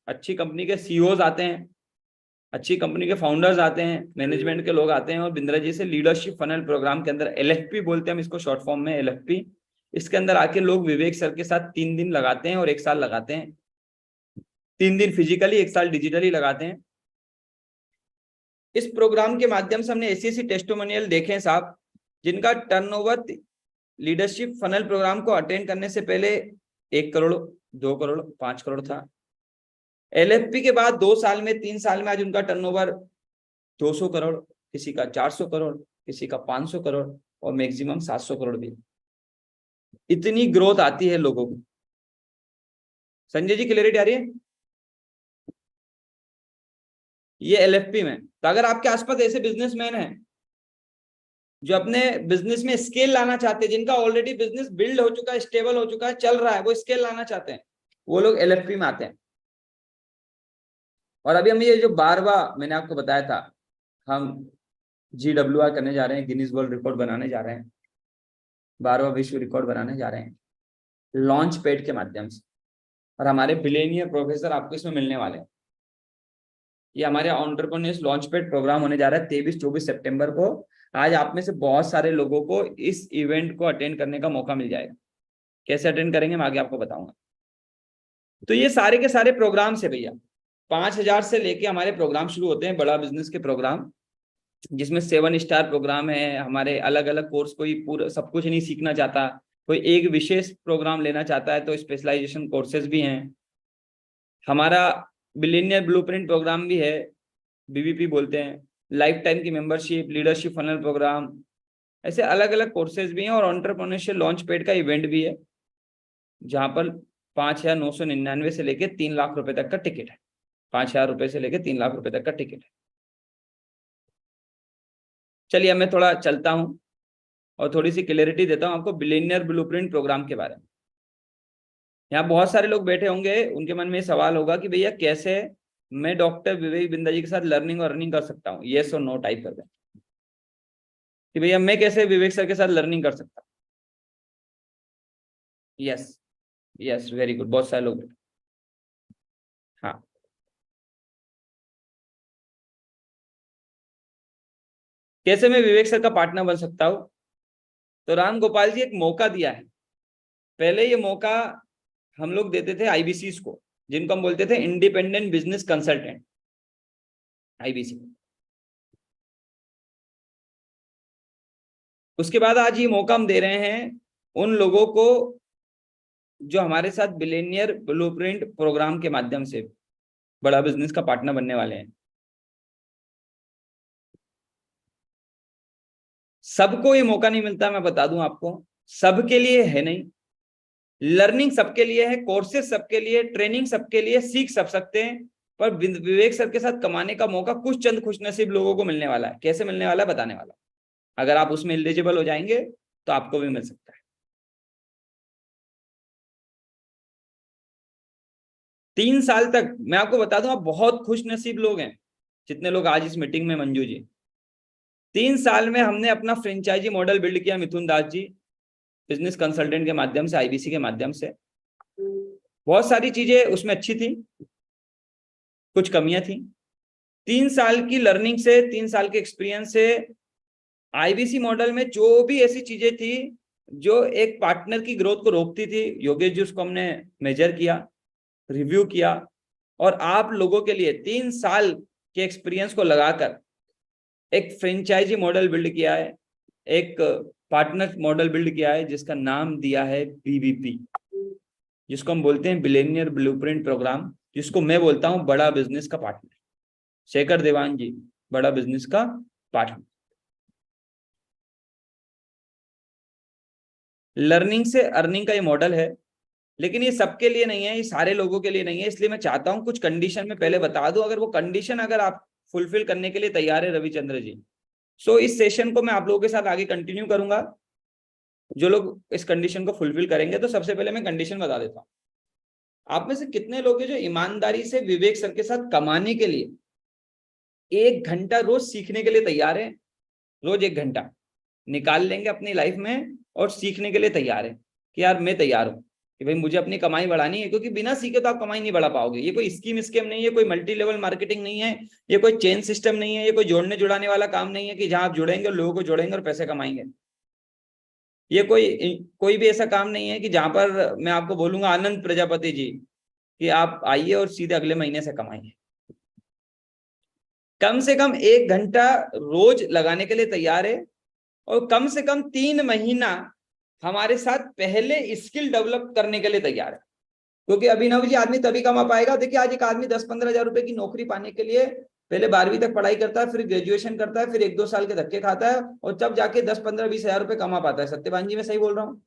अच्छी कंपनी के सीईओज आते हैं, अच्छी कंपनी के फाउंडर्स आते हैं, मैनेजमेंट के लोग आते हैं, और बिंद्रा जी से लीडरशिप फनल प्रोग्राम के अंदर, LFP बोलते हैं हम इसको शॉर्ट फॉर्म में, LFP, इसके अंदर आके लोग विवेक सर के साथ 3 दिन लगाते हैं और 1 साल लगाते हैं। 3 दिन फिजिकली, 1 साल डिजिटली लगाते हैं। इस प्रोग्राम के माध्यम से हमने ऐसी टेस्टिमोनियल देखे हैं साहब, जिनका टर्नओवर लीडरशिप फनल प्रोग्राम को अटेंड करने से पहले 1 करोड़, 2 करोड़, 5 करोड़ था। LFP के बाद 2 साल में, 3 साल में आज उनका टर्नओवर 200 करोड़, किसी का 400 करोड़, किसी का 500 करोड़, और मैक्सिमम 700 करोड़ भी। इतनी ग्रोथ आती है लोगों को। संजय जी क्लियरिटी आ रही है? ये LFP में। तो अगर आपके आसपास ऐसे बिजनेसमैन हैं जो अपने बिजनेस में स्केल लाना चाहते हैं, जिनका ऑलरेडी बिजनेस बिल्ड हो चुका है, स्टेबल हो चुका है, चल रहा है, वो स्केल लाना चाहते हैं, वो लोग LFP में आते हैं। और अभी हम ये जो 12वां मैंने आपको बताया था, हम GWR करने जा रहे हैं, गिनीज वर्ल्ड रिकॉर्ड बनाने जा रहे हैं, 12वां विश्व रिकॉर्ड बनाने जा रहे हैं लॉन्च पैड के माध्यम से, और हमारे बिलियनियर प्रोफेसर आपको इसमें मिलने वाले हैं। ये हमारे एंटरप्रेन्योर्स लॉन्च पैड प्रोग्राम होने जा रहा है 23-24 सितंबर को। आज आप में से बहुत सारे लोगों को इस इवेंट को अटेंड करने का मौका मिल जाएगा। कैसे अटेंड करेंगे मैं आगे आपको बताऊंगा। तो ये सारे के सारे प्रोग्राम है भैया, 5,000 से लेके हमारे प्रोग्राम शुरू होते हैं, बड़ा बिजनेस के प्रोग्राम, जिसमें 7 स्टार प्रोग्राम है हमारे। अलग अलग कोर्स, कोई पूरा सब कुछ नहीं सीखना चाहता, कोई एक विशेष प्रोग्राम लेना चाहता है तो स्पेशलाइजेशन कोर्सेज भी हैं। हमारा बिलियनियर ब्लूप्रिंट प्रोग्राम भी है, BBP बोलते हैं, लाइफ टाइम की मेंबरशिप, लीडरशिप फनल प्रोग्राम, ऐसे अलग अलग कोर्सेज भी हैं। और एंटरप्रेन्योरशिप लॉन्च पैड का इवेंट भी है, जहां पर 5,999 से लेके 3 लाख रुपए तक का टिकट है। 5,000 रुपए से लेके 3 लाख रुपए तक का टिकट है। चलिए मैं थोड़ा चलता हूं और थोड़ी सी क्लैरिटी देता हूं आपको बिलियनियर ब्लूप्रिंट प्रोग्राम के बारे में। यहाँ बहुत सारे लोग बैठे होंगे, उनके मन में सवाल होगा कि भैया कैसे मैं डॉक्टर विवेक बिंदा जी के साथ लर्निंग और अर्निंग कर सकता हूँ? येस और नो टाइप कर दें कि भैया मैं कैसे विवेक सर के साथ लर्निंग कर सकता हूँ। यस, यस, वेरी गुड, बहुत सारे लोग। हाँ, कैसे मैं विवेक सर का पार्टनर बन सकता हूं? तो राम गोपाल जी एक मौका दिया है। पहले ये मौका हम लोग देते थे आईबीसी को, जिनको हम बोलते थे इंडिपेंडेंट बिजनेस कंसल्टेंट, आईबीसी। उसके बाद आज ये मौका हम दे रहे हैं उन लोगों को जो हमारे साथ बिलियनियर ब्लूप्रिंट प्रोग्राम के माध्यम से बड़ा बिजनेस का पार्टनर बनने वाले हैं। सबको ये मौका नहीं मिलता, मैं बता दूं आपको, सबके लिए है नहीं। लर्निंग सबके लिए है, कोर्सेज सबके लिए, ट्रेनिंग सबके लिए, सीख सब सकते हैं, पर विवेक सर के साथ कमाने का मौका कुछ चंद खुशनसीब लोगों को मिलने वाला है। कैसे मिलने वाला है बताने वाला। अगर आप उसमें एलिजिबल हो जाएंगे तो आपको भी मिल सकता है। 3 साल तक मैं आपको बता दूं, आप बहुत खुश नसीब लोग हैं जितने लोग आज इस मीटिंग में। मंजू जी, 3 साल में हमने अपना फ्रेंचाइजी मॉडल बिल्ड किया मिथुन दास जी, बिजनेस कंसल्टेंट के माध्यम से, आईबीसी के माध्यम से। बहुत सारी चीजें उसमें अच्छी थी, कुछ कमियां थी। 3 साल की लर्निंग से, 3 साल के एक्सपीरियंस से आईबीसी मॉडल में जो भी ऐसी चीजें थी जो एक पार्टनर की ग्रोथ को रोकती थी, योगेश जी उसको हमने मेजर किया, रिव्यू किया, और आप लोगों के लिए 3 साल के एक्सपीरियंस को लगाकर एक फ्रेंचाइजी मॉडल बिल्ड किया है, एक पार्टनर मॉडल बिल्ड किया है जिसका नाम दिया है बीबीपी, जिसको हम बोलते हैं बिलियनियर ब्लूप्रिंट प्रोग्राम, जिसको मैं बोलता हूं बड़ा बिजनेस का पार्टनर। शेखर देवान जी, बड़ा बिजनेस का पार्टनर। लर्निंग से अर्निंग का ये मॉडल है, लेकिन ये सबके लिए नहीं है, ये सारे लोगों के लिए नहीं है। इसलिए मैं चाहता हूं कुछ कंडीशन में पहले बता दूं, अगर वो कंडीशन अगर आप फुलफिल करने के लिए तैयार है रविचंद्र जी, सो इस सेशन को मैं आप लोगों के साथ आगे कंटिन्यू करूंगा। जो लोग इस कंडीशन को फुलफिल करेंगे, तो सबसे पहले मैं कंडीशन बता देता हूं। आप में से कितने लोग हैं जो ईमानदारी से विवेक सर के साथ कमाने के लिए 1 घंटा रोज सीखने के लिए तैयार है? रोज 1 घंटा निकाल लेंगे अपनी लाइफ में और सीखने के लिए तैयार है कि यार मैं तैयार हूं कि भाई मुझे अपनी कमाई बढ़ानी है, क्योंकि बिना सीखे तो आप कमाई नहीं बढ़ा पाओगे। ये कोई स्कीम स्कीम नहीं है, कोई मल्टी लेवल मार्केटिंग नहीं है, ये कोई चेन सिस्टम नहीं है, ये कोई जोड़ने जुड़ाने वाला काम नहीं है कि जहां आप जुड़ेंगे और लोगों को जोड़ेंगे और पैसे कमाएंगे। ये कोई भी ऐसा काम नहीं है कि जहां पर मैं आपको बोलूंगा आनंद प्रजापति जी कि आप आइए और सीधे अगले महीने से कमाइए। कम से कम 1 घंटा रोज लगाने के लिए तैयार है, और कम से कम 3 महीना हमारे साथ पहले स्किल डेवलप करने के लिए तैयार है। क्योंकि अभिनव जी, आदमी तभी कमा पाएगा। देखिए आज एक आदमी 10-15 हजार रुपए की नौकरी पाने के लिए पहले 12वीं तक पढ़ाई करता है, फिर ग्रेजुएशन करता है, फिर 1-2 साल के धक्के खाता है, और तब जाके 10-15-20 हजार रुपए कमा पाता है। सत्यवान जी, मैं सही बोल रहा हूँ?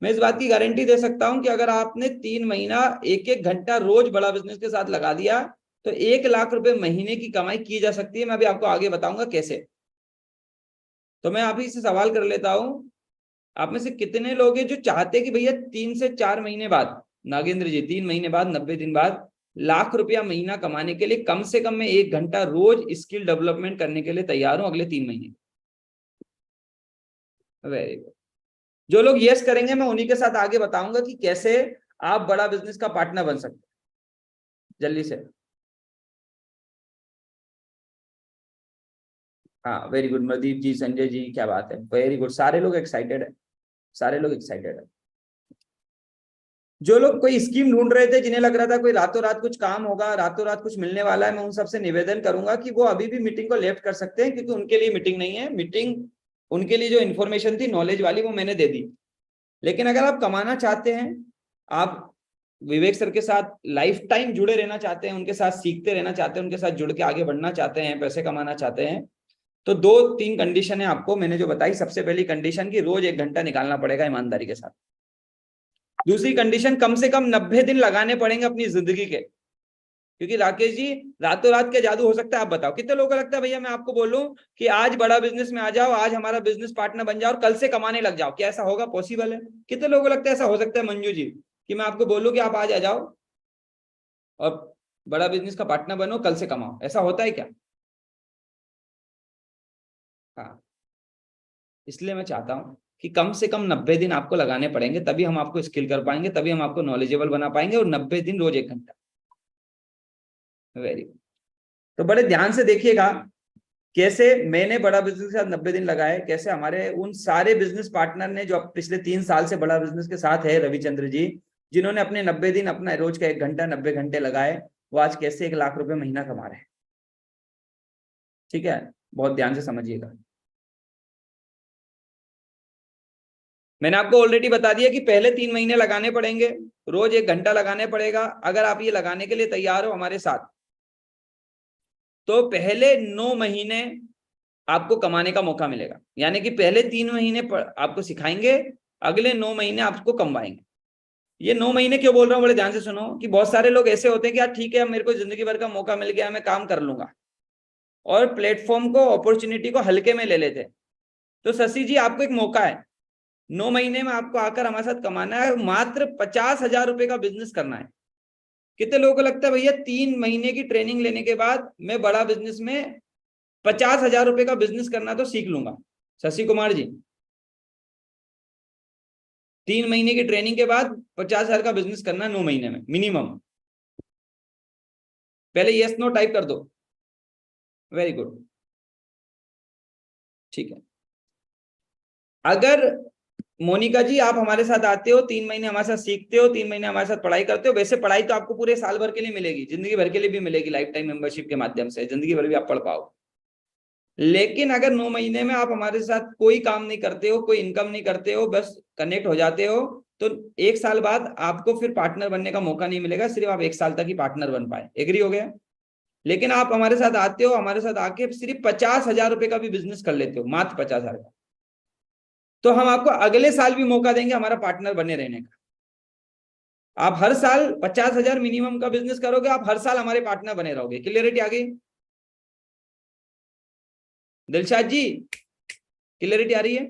मैं इस बात की गारंटी दे सकता हूं कि अगर आपने 3 महीना 1-1 घंटा रोज बड़ा बिजनेस के साथ लगा दिया, तो 1 लाख रुपए महीने की कमाई की जा सकती है। मैं अभी आपको आगे बताऊंगा कैसे। तो मैं आप ही से सवाल कर लेता हूं, आप में से कितने लोग हैं जो चाहते हैं कि भैया 3 से 4 महीने बाद, नागेंद्र जी, 3 महीने बाद, 90 दिन बाद लाख रुपया महीना कमाने के लिए कम से कम मैं 1 घंटा रोज स्किल डेवलपमेंट करने के लिए तैयार हूं अगले 3 महीने। Very good. जो लोग यस करेंगे, मैं उन्हीं के साथ आगे बताऊंगा कि कैसे आप बड़ा बिजनेस का पार्टनर बन सकते हैं। जल्दी से। हाँ, वेरी गुड। मदीप जी, संजय जी, क्या बात है, वेरी गुड। सारे लोग एक्साइटेड है, सारे लोग एक्साइटेड है। जो लोग कोई स्कीम ढूंढ रहे थे, जिन्हें लग रहा था कोई रातों रात कुछ काम होगा, रातों रात कुछ मिलने वाला है, मैं उन सबसे निवेदन करूंगा कि वो अभी भी मीटिंग को लेफ्ट कर सकते हैं, क्योंकि उनके लिए मीटिंग नहीं है। मीटिंग उनके लिए जो इन्फॉर्मेशन थी नॉलेज वाली, वो मैंने दे दी। लेकिन अगर आप कमाना चाहते हैं, आप विवेक सर के साथ लाइफ टाइम जुड़े रहना चाहते हैं, उनके साथ सीखते रहना चाहते हैं, उनके साथ जुड़ के आगे बढ़ना चाहते हैं, पैसे कमाना चाहते हैं, तो 2-3 कंडीशन है आपको मैंने जो बताई। सबसे पहली कंडीशन की रोज 1 घंटा निकालना पड़ेगा ईमानदारी के साथ। दूसरी कंडीशन, कम से कम 90 दिन लगाने पड़ेंगे अपनी जिंदगी के, क्योंकि राकेश जी रातों रात के जादू हो सकता है। आप बताओ कितने लोगों को लगता है भैया मैं आपको बोलूं कि आज बड़ा बिजनेस में आ जाओ, आज हमारा बिजनेस पार्टनर बन जाओ और कल से कमाने लग जाओ, क्या ऐसा होगा? पॉसिबल है? कितने लोगों को लगता है ऐसा हो सकता है? मंजू जी, कि मैं आपको बोलूं कि आप आज आ जाओ और बड़ा बिजनेस का पार्टनर बनो, कल से कमाओ, ऐसा होता है क्या? हाँ। इसलिए मैं चाहता हूं कि कम से कम 90 दिन आपको लगाने पड़ेंगे, तभी हम आपको स्किल कर पाएंगे, तभी हम आपको नॉलेजेबल बना पाएंगे, और 90 दिन रोज 1 घंटा। Very good. तो बड़े ध्यान से देखिएगा कैसे मैंने बड़ा बिजनेस के साथ 90 दिन लगाए, कैसे हमारे उन सारे बिजनेस पार्टनर ने जो पिछले 3 साल से बड़ा बिजनेस के साथ है, रविचंद्र जी, जिन्होंने अपने 90 दिन अपना रोज का 1 घंटा 90 घंटे लगाए, वो आज कैसे 1 लाख रुपए महीना कमा रहे हैं। ठीक है, बहुत ध्यान से समझिएगा। मैंने आपको ऑलरेडी बता दिया कि पहले 3 महीने लगाने पड़ेंगे, रोज 1 घंटा लगाने पड़ेगा। अगर आप ये लगाने के लिए तैयार हो हमारे साथ, तो पहले 9 महीने आपको कमाने का मौका मिलेगा। यानी कि पहले 3 महीने आपको सिखाएंगे, अगले 9 महीने आपको कमवाएंगे। ये 9 महीने क्यों बोल रहा हूँ, बड़े ध्यान से सुनो, कि बहुत सारे लोग ऐसे होते हैं कि यार ठीक है, मेरे को जिंदगी भर का मौका मिल गया, मैं काम कर लूंगा, और प्लेटफॉर्म को, अपॉर्चुनिटी को हल्के में ले लेते। तो शशि जी, आपको एक मौका है, 9 महीने में आपको आकर हमारे साथ कमाना है, मात्र 50,000 रुपए का बिजनेस करना है। कितने लोगों को लगता है भैया 3 महीने की ट्रेनिंग लेने के बाद मैं बड़ा बिजनेस में 50,000 रुपए का बिजनेस करना तो सीख लूंगा? शशि कुमार जी, 3 महीने की ट्रेनिंग के बाद 50,000 का बिजनेस करना 9 महीने में मिनिमम? पहले यस नो टाइप कर दो। वेरी गुड, ठीक है। अगर मोनिका जी आप हमारे साथ आते हो, 3 महीने हमारे साथ सीखते हो, 3 महीने हमारे साथ पढ़ाई करते हो, वैसे पढ़ाई तो आपको पूरे साल भर के लिए मिलेगी, जिंदगी भर के लिए भी मिलेगी, लाइफ टाइम मेंबरशिप के माध्यम से जिंदगी भर भी आप पढ़ पाओ। लेकिन अगर 9 महीने में आप हमारे साथ कोई काम नहीं करते हो, कोई इनकम नहीं करते हो, बस कनेक्ट हो जाते हो, तो 1 साल बाद आपको फिर पार्टनर बनने का मौका नहीं मिलेगा, सिर्फ आप 1 साल तक ही पार्टनर बन पाए। एग्री हो गया? लेकिन आप हमारे साथ आते हो, हमारे साथ आके सिर्फ 50,000 रुपए का भी बिजनेस कर लेते हो, मात्र 50,000 का, तो हम आपको अगले साल भी मौका देंगे हमारा पार्टनर बने रहने का। आप हर साल 50,000 मिनिमम का बिजनेस करोगे, आप हर साल हमारे पार्टनर बने रहोगे। क्लियरिटी आ गई? दिलशाद जी, क्लियरिटी आ रही है?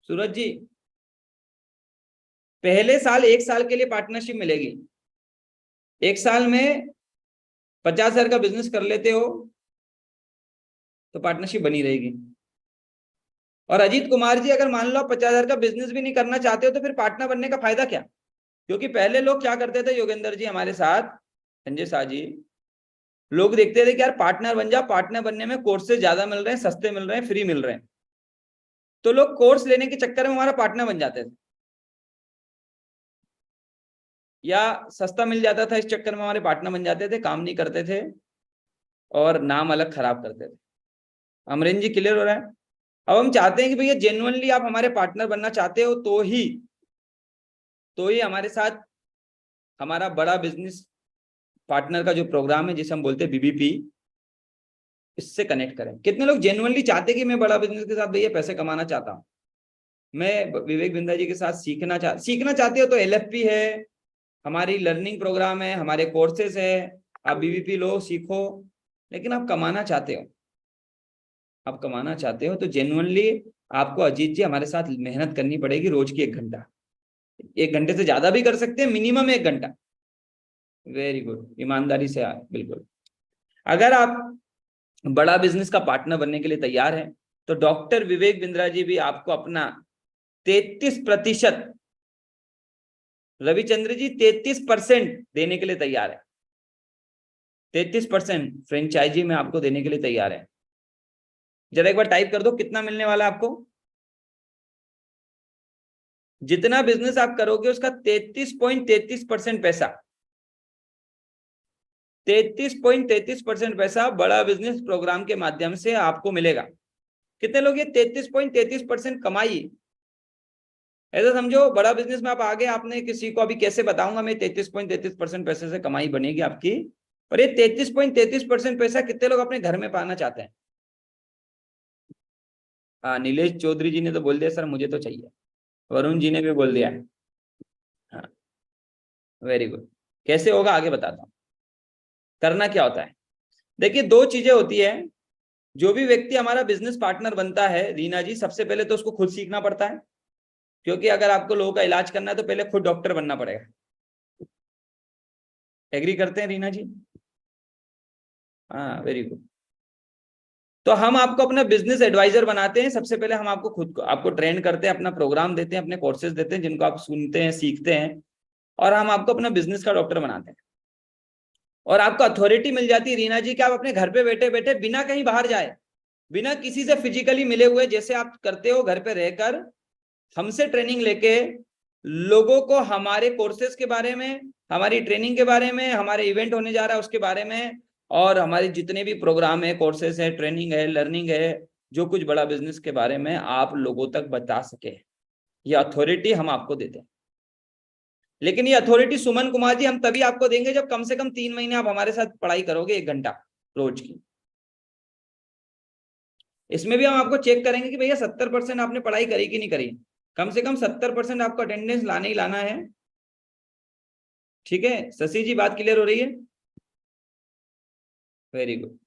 सूरज जी, पहले साल 1 साल के लिए पार्टनरशिप मिलेगी। 1 साल में 50,000 का बिजनेस कर लेते हो तो पार्टनरशिप बनी रहेगी। और अजीत कुमार जी, अगर मान लो आप 50,000 का बिजनेस भी नहीं करना चाहते हो, तो फिर पार्टनर बनने का फायदा क्या? क्योंकि पहले लोग क्या करते थे योगेंद्र जी हमारे साथ, संजय शाह जी, लोग देखते थे कि यार पार्टनर बन जा, पार्टनर बनने में कोर्सेज ज्यादा मिल रहे हैं, सस्ते मिल रहे हैं, फ्री मिल रहे हैं, तो लोग कोर्स लेने के चक्कर में हमारा पार्टनर बन जाते थे, या सस्ता मिल जाता था इस चक्कर में हमारे पार्टनर बन जाते थे, काम नहीं करते थे और नाम अलग खराब करते थे। अमरीन जी, क्लियर हो रहा है? अब हम चाहते हैं कि भैया जेन्युइनली आप हमारे पार्टनर बनना चाहते हो, तो ही हमारे साथ हमारा बड़ा बिजनेस पार्टनर का जो प्रोग्राम है, जिसे हम बोलते हैं बीबीपी, इससे कनेक्ट करें। कितने लोग जेन्युइनली चाहते हैं कि मैं बड़ा बिजनेस के साथ भैया पैसे कमाना चाहता हूं, मैं विवेक बिंदा जी के साथ सीखना चाहते हो, तो एलएफपी है, हमारी लर्निंग प्रोग्राम है, हमारे कोर्सेज है, आप बीबीपी लो, सीखो। लेकिन आप कमाना चाहते हो, तो जेन्युइनली आपको अजीत जी हमारे साथ मेहनत करनी पड़ेगी, रोज की 1 घंटा, 1 घंटे से ज्यादा भी कर सकते हैं, मिनिमम 1 घंटा। वेरी गुड, ईमानदारी से आए, बिल्कुल। अगर आप बड़ा बिजनेस का पार्टनर बनने के लिए तैयार हैं, तो डॉक्टर विवेक बिंद्रा जी भी आपको अपना 33%, रविचंद्र जी 33% देने के लिए तैयार है। 33% फ्रेंचाइजी में आपको देने के लिए तैयार है। जरा एक बार टाइप कर दो, कितना मिलने वाला है आपको? जितना बिजनेस आप करोगे उसका 33.33% पैसा, 33.33% पैसा बड़ा बिजनेस प्रोग्राम के माध्यम से आपको मिलेगा। कितने लोग ये 33.33% कमाई, ऐसा समझो बड़ा बिजनेस में आप आगे, आपने किसी को अभी कैसे बताऊंगा मैं 33.33% पैसे से कमाई बनेगी आपकी, और ये 33.33% पैसा कितने लोग अपने घर में पाना चाहते हैं? हाँ, नीलेश चौधरी जी ने तो बोल दिया सर मुझे तो चाहिए, वरुण जी ने भी बोल दिया है। हाँ, वेरी गुड। कैसे होगा आगे बताता हूँ। करना क्या होता है, देखिए 2 चीजें होती है। जो भी व्यक्ति हमारा बिजनेस पार्टनर बनता है रीना जी, सबसे पहले तो उसको खुद सीखना पड़ता है, क्योंकि अगर आपको लोगों का इलाज करना है तो पहले खुद डॉक्टर बनना पड़ेगा। एग्री करते हैं रीना जी? हाँ, वेरी गुड। तो हम आपको अपना बिजनेस एडवाइजर बनाते हैं। सबसे पहले हम आपको खुद को आपको ट्रेन करते हैं, अपना प्रोग्राम देते हैं, अपने कोर्सेज देते हैं, जिनको आप सुनते हैं, सीखते हैं, और हम आपको अपना बिजनेस का डॉक्टर बनाते हैं। और आपको अथॉरिटी मिल जाती है रीना जी कि आप अपने घर पे बैठे बैठे बिना कहीं बाहर जाए, बिना किसी से फिजिकली मिले हुए, जैसे आप करते हो घर पे रहकर, हमसे ट्रेनिंग लेके लोगों को हमारे कोर्सेज के बारे में, हमारी ट्रेनिंग के बारे में, हमारे इवेंट होने जा रहा है उसके बारे में, और हमारे जितने भी प्रोग्राम है, कोर्सेज है, ट्रेनिंग है, लर्निंग है, जो कुछ बड़ा बिजनेस के बारे में आप लोगों तक बता सके, ये अथॉरिटी हम आपको देते हैं। लेकिन ये अथॉरिटी सुमन कुमार जी हम तभी आपको देंगे जब कम से कम 3 महीने आप हमारे साथ पढ़ाई करोगे 1 घंटा रोज की। इसमें भी हम आपको चेक करेंगे कि भैया 70% आपने पढ़ाई करी कि नहीं करी, कम से कम 70% आपको अटेंडेंस लाने ही लाना है। ठीक है शशि जी, बात क्लियर हो रही है? Very good.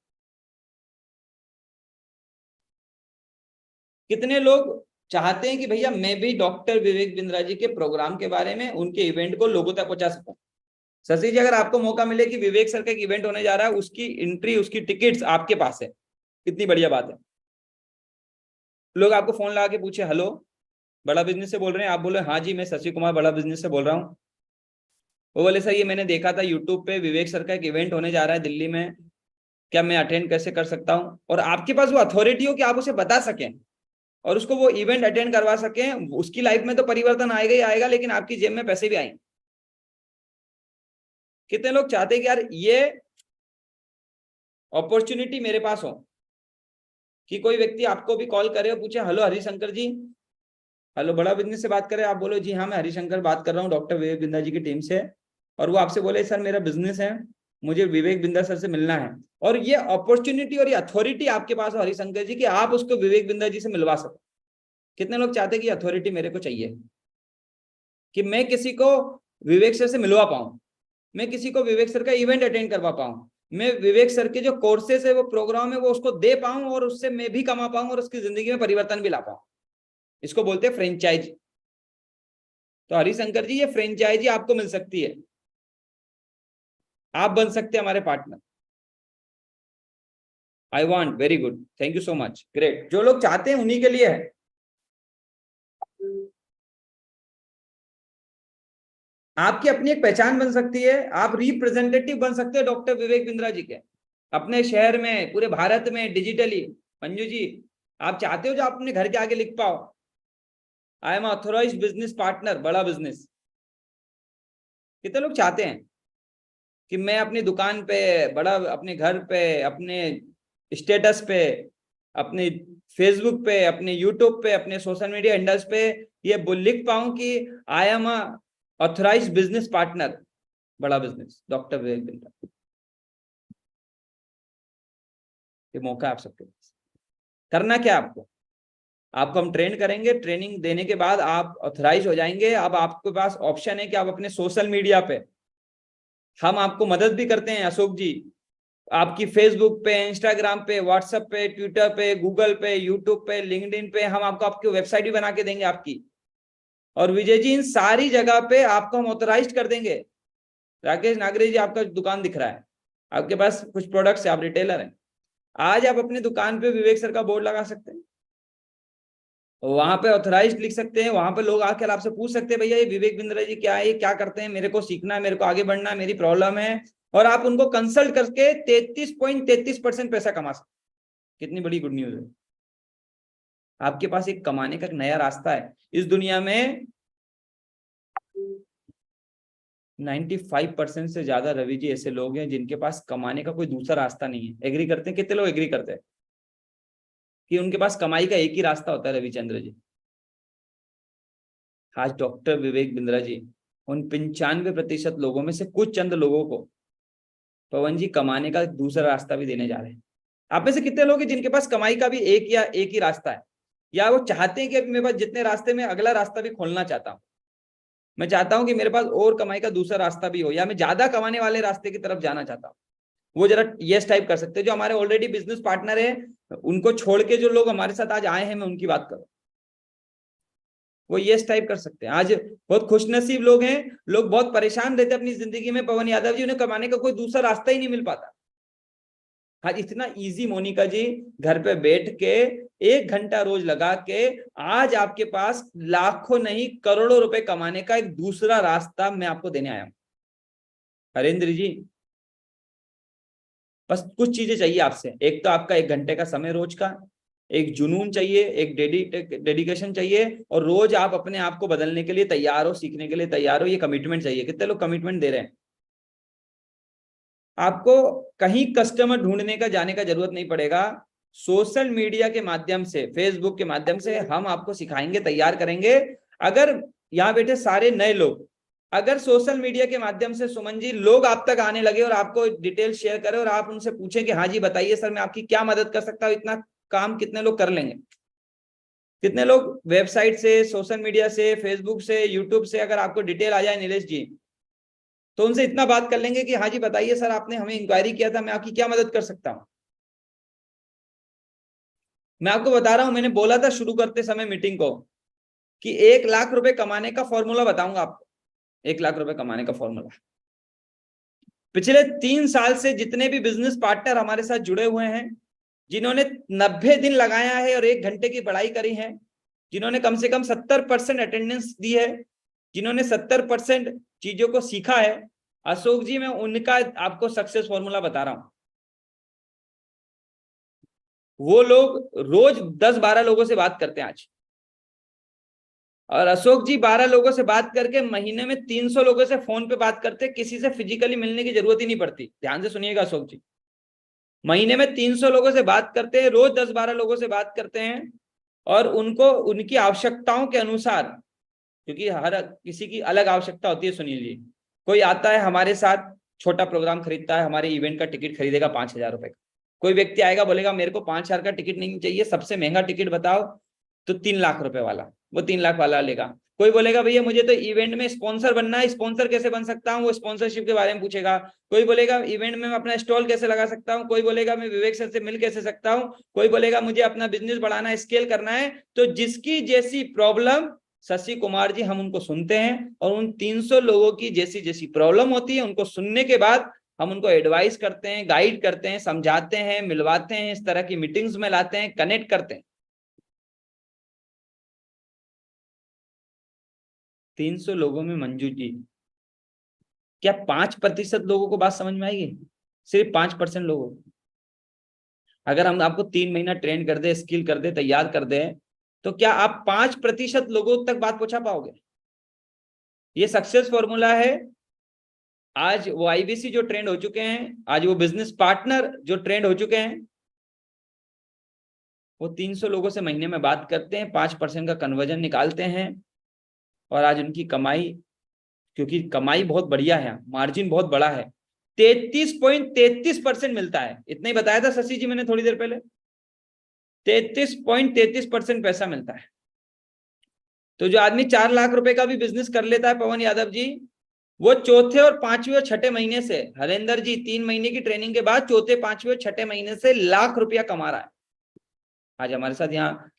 कितने लोग चाहते हैं कि भैया मैं भी डॉक्टर विवेक बिंद्रा जी के प्रोग्राम के बारे में, उनके इवेंट को लोगों तक पहुंचा सकूं? शशि जी, अगर आपको मौका मिले कि विवेक सर का एक इवेंट होने जा रहा है, उसकी एंट्री, उसकी टिकट्स आपके पास है, कितनी बढ़िया बात है। लोग आपको फोन लगा के पूछे, हेलो बड़ा बिजनेस से बोल रहे हैं, आप बोले हाँ जी मैं शशि कुमार बड़ा बिजनेस से बोल रहा हूँ। वो बोले सर ये मैंने देखा था यूट्यूब पे विवेक सर का एक इवेंट होने जा रहा है दिल्ली में, क्या मैं अटेंड कैसे कर सकता हूँ? और आपके पास वो अथॉरिटी हो कि आप उसे बता सकें और उसको वो इवेंट अटेंड करवा सकें, उसकी लाइफ में तो परिवर्तन आएगा ही आएगा, लेकिन आपकी जेब में पैसे भी आएंगे। कितने लोग चाहते हैं कि यार ये अपॉर्चुनिटी मेरे पास हो, कि कोई व्यक्ति आपको भी कॉल करे और पूछे, हेलो हरिशंकर जी, हेलो बड़ा बिजनेस से बात करें, आप बोलो जी हाँ मैं हरिशंकर बात कर रहा हूँ डॉक्टर विवेक बिंदा जी की टीम से, और वो आपसे बोले सर मेरा बिजनेस है, मुझे विवेक बिंदा सर से मिलना है, और ये अपॉर्चुनिटी और ये अथॉरिटी आपके पास हो हरिशंकर जी कि आप उसको विवेक बिंदा जी से मिलवा सको। कितने लोग चाहते हैं कि अथॉरिटी मेरे को चाहिए कि मैं किसी को विवेक सर से मिलवा पाऊं, मैं किसी को विवेक सर का इवेंट अटेंड करवा पाऊं, मैं विवेक सर के जो कोर्सेस है, वो प्रोग्राम है, वो उसको दे पाऊं और उससे मैं भी कमा पाऊं और उसकी जिंदगी में परिवर्तन भी ला पाऊं। इसको बोलते हैं फ्रेंचाइज। तो हरिशंकर जी ये फ्रेंचाइजी आपको मिल सकती है, आप बन सकते हैं हमारे partner. I want, very good, thank you so much, great. जो लोग चाहते हैं उन्हीं के लिए है। आपकी अपनी एक पहचान बन सकती है, आप रिप्रेजेंटेटिव बन सकते हो डॉक्टर विवेक बिंद्रा जी के, अपने शहर में, पूरे भारत में, डिजिटली। मंजू जी, आप चाहते हो जो आप अपने घर के आगे लिख पाओ, I am authorised business partner Bada business? कितने लोग चाहते हैं कि मैं अपनी दुकान पे, बड़ा अपने घर पे, अपने स्टेटस पे, अपने फेसबुक पे, अपने यूट्यूब पे, अपने सोशल मीडिया हैंडल्स पे ये लिख पाऊं कि I am authorised business partner Bada business doctor Vivek Bindra? ये मौका आप सबके पास। करना क्या आपको, आपको हम ट्रेन करेंगे, ट्रेनिंग देने के बाद आप ऑथराइज हो जाएंगे। अब आपके पास ऑप्शन है कि आप अपने सोशल मीडिया पे, हम आपको मदद भी करते हैं अशोक जी, आपकी फेसबुक पे, इंस्टाग्राम पे, व्हाट्सएप पे, ट्विटर पे, गूगल पे, यूट्यूब पे, लिंक्डइन पे, हम आपको आपकी वेबसाइट भी बना के देंगे आपकी। और विजय जी इन सारी जगह पे आपको हम ऑथराइज कर देंगे। राकेश नागरे जी, आपका दुकान दिख रहा है, आपके पास कुछ प्रोडक्ट्स है, आप रिटेलर हैं, आज आप अपनी दुकान पे विवेक सर का बोर्ड लगा सकते हैं, वहां पे ऑथराइज्ड लिख सकते हैं, वहां पे लोग आकर आपसे पूछ सकते हैं भैया ये विवेक बिंद्रा जी क्या है, ये क्या करते हैं, मेरे को सीखना है, मेरे को आगे बढ़ना है, मेरी प्रॉब्लम है, और आप उनको कंसल्ट करके 33.33% पैसा कमा सकते। कितनी बड़ी गुड न्यूज है। आपके पास एक कमाने का एक नया रास्ता है। इस दुनिया में 95% से ज्यादा रवि जी ऐसे लोग हैं जिनके पास कमाने का कोई दूसरा रास्ता नहीं है। एग्री करते हैं? कितने लोग एग्री करते हैं कि उनके पास कमाई का एक ही रास्ता होता है? रविचंद्र जी, आज डॉक्टर विवेक बिंद्रा जी उन 95% लोगों में से कुछ चंद लोगों को, पवन जी, कमाने का दूसरा रास्ता भी देने जा रहे हैं। आप में से कितने लोग हैं जिनके पास कमाई का भी एक ही रास्ता है, या वो चाहते हैं कि मेरे पास जितने रास्ते में अगला रास्ता भी खोलना चाहता हूं, मैं चाहता हूं कि मेरे पास और कमाई का दूसरा रास्ता भी हो, या मैं ज्यादा कमाने वाले रास्ते की तरफ जाना चाहता हूं? वो जरा यस टाइप कर सकते हैं। जो हमारे ऑलरेडी बिजनेस पार्टनर है, उनको छोड़ के जो लोग हमारे साथ आज आए हैं, मैं उनकी बात करूं, वो यस टाइप कर सकते हैं। आज बहुत खुशनसीब लोग हैं, लोग बहुत परेशान रहते हैं अपनी जिंदगी में, पवन यादव जी, उन्हें कमाने का कोई दूसरा रास्ता ही नहीं मिल पाता। आज इतना इजी मोनिका जी, घर पे बैठ के 1 घंटा रोज लगा के आज आपके पास लाखों नहीं करोड़ों रुपए कमाने का एक दूसरा रास्ता मैं आपको देने आया हूं। हरेंद्र जी, बस कुछ चीजें चाहिए आपसे। एक तो आपका 1 घंटे का समय रोज का, एक जुनून चाहिए, एक डेडिकेशन चाहिए, और रोज आप अपने आप को बदलने के लिए तैयार हो, सीखने के लिए तैयार हो। ये कमिटमेंट चाहिए। कितने लोग कमिटमेंट दे रहे हैं? आपको कहीं कस्टमर ढूंढने का जाने का जरूरत नहीं पड़ेगा। सोशल मीडिया के माध्यम से, फेसबुक के माध्यम से हम आपको सिखाएंगे, तैयार करेंगे। अगर यहाँ बैठे सारे नए लोग, अगर सोशल मीडिया के माध्यम से सुमन जी लोग आप तक आने लगे और आपको डिटेल शेयर करें और आप उनसे पूछें कि हाँ जी बताइए सर मैं आपकी क्या मदद कर सकता हूँ, इतना काम कितने लोग कर लेंगे? कितने लोग वेबसाइट से, सोशल मीडिया से, फेसबुक से, यूट्यूब से अगर आपको डिटेल आ जाए नीलेश जी, तो उनसे इतना बात कर लेंगे कि हाँ जी बताइए सर आपने हमें इंक्वायरी किया था, मैं आपकी क्या मदद कर सकता हूँ? मैं आपको बता रहा हूं, मैंने बोला था शुरू करते समय मीटिंग को कि 1 लाख रुपए कमाने का फॉर्मूला बताऊंगा आपको। 1 लाख रुपए कमाने का फॉर्मूला। पिछले 3 साल से जितने भी बिजनेस पार्टनर हमारे साथ जुड़े हुए हैं, जिन्होंने 90 दिन लगाया है और 1 घंटे की पढ़ाई करी है, जिन्होंने कम से कम 70% अटेंडेंस दी है, जिन्होंने 70% चीजों को सीखा है, अशोक जी मैं उनका आपको सक्सेस फॉर्मूला बता रहा हूं। वो लोग रोज 10-12 लोगों से बात करते हैं आज, और अशोक जी 12 लोगों से बात करके महीने में 300 लोगों से फोन पे बात करते, किसी से फिजिकली मिलने की जरूरत ही नहीं पड़ती। ध्यान से सुनिएगा अशोक जी, महीने में 300 लोगों से बात करते हैं, रोज 10-12 लोगों से बात करते हैं, और उनको उनकी आवश्यकताओं के अनुसार, क्योंकि हर किसी की अलग आवश्यकता होती है, सुन लीजिए। कोई आता है हमारे साथ, छोटा प्रोग्राम खरीदता है, हमारे इवेंट का टिकट खरीदेगा 5,000 रुपए का। कोई व्यक्ति आएगा बोलेगा मेरे को 5,000 का टिकट नहीं चाहिए, सबसे महंगा टिकट बताओ, तो 3 लाख रुपए वाला, वो 3 लाख वाला लेगा। कोई बोलेगा भैया मुझे तो इवेंट में स्पॉन्सर बनना है, स्पॉन्सर कैसे बन सकता हूँ, वो स्पॉन्सरशिप के बारे में पूछेगा। कोई बोलेगा इवेंट में मैं अपना स्टॉल कैसे लगा सकता हूँ, कोई बोलेगा मैं विवेक सर से मिल कैसे सकता हूँ, कोई बोलेगा मुझे अपना बिजनेस बढ़ाना है, स्केल करना है। तो जिसकी जैसी प्रॉब्लम, शशि कुमार जी हम उनको सुनते हैं, और उन 300 लोगों की जैसी जैसी प्रॉब्लम होती है उनको सुनने के बाद हम उनको एडवाइस करते हैं, गाइड करते हैं, समझाते हैं, मिलवाते हैं, इस तरह की मीटिंग्स में लाते हैं, कनेक्ट करते हैं। 300 लोगों में मंजू जी, क्या 5% लोगों को बात समझ में आएगी? सिर्फ 5% लोगों को। अगर हम आपको 3 महीना ट्रेन कर दे, स्किल कर दे, तैयार कर दे, तो क्या आप 5% लोगों तक बात पहुंचा पाओगे? ये सक्सेस फॉर्मूला है। आज वो आईबीसी जो ट्रेंड हो चुके हैं, आज वो बिजनेस पार्टनर जो ट्रेंड हो चुके हैं, वो 300 लोगों से महीने में बात करते हैं, 5% का कन्वर्जन निकालते हैं, और आज उनकी कमाई, क्योंकि कमाई बहुत बढ़िया है, मार्जिन बहुत बड़ा है, 33.33% मिलता है। इतना ही बताया था शशि जी मैंने थोड़ी देर पहले, 33.33% पैसा मिलता है। तो जो आदमी 4 लाख रुपए का भी बिजनेस कर लेता है पवन यादव जी, वो चौथे और पांचवें और छठे महीने से, हरेंद्र जी 3 महीने की ट्रेनिंग के बाद चौथे, पांचवें और छठे महीने से लाख रुपया कमा रहा है। आज हमारे साथ यहाँ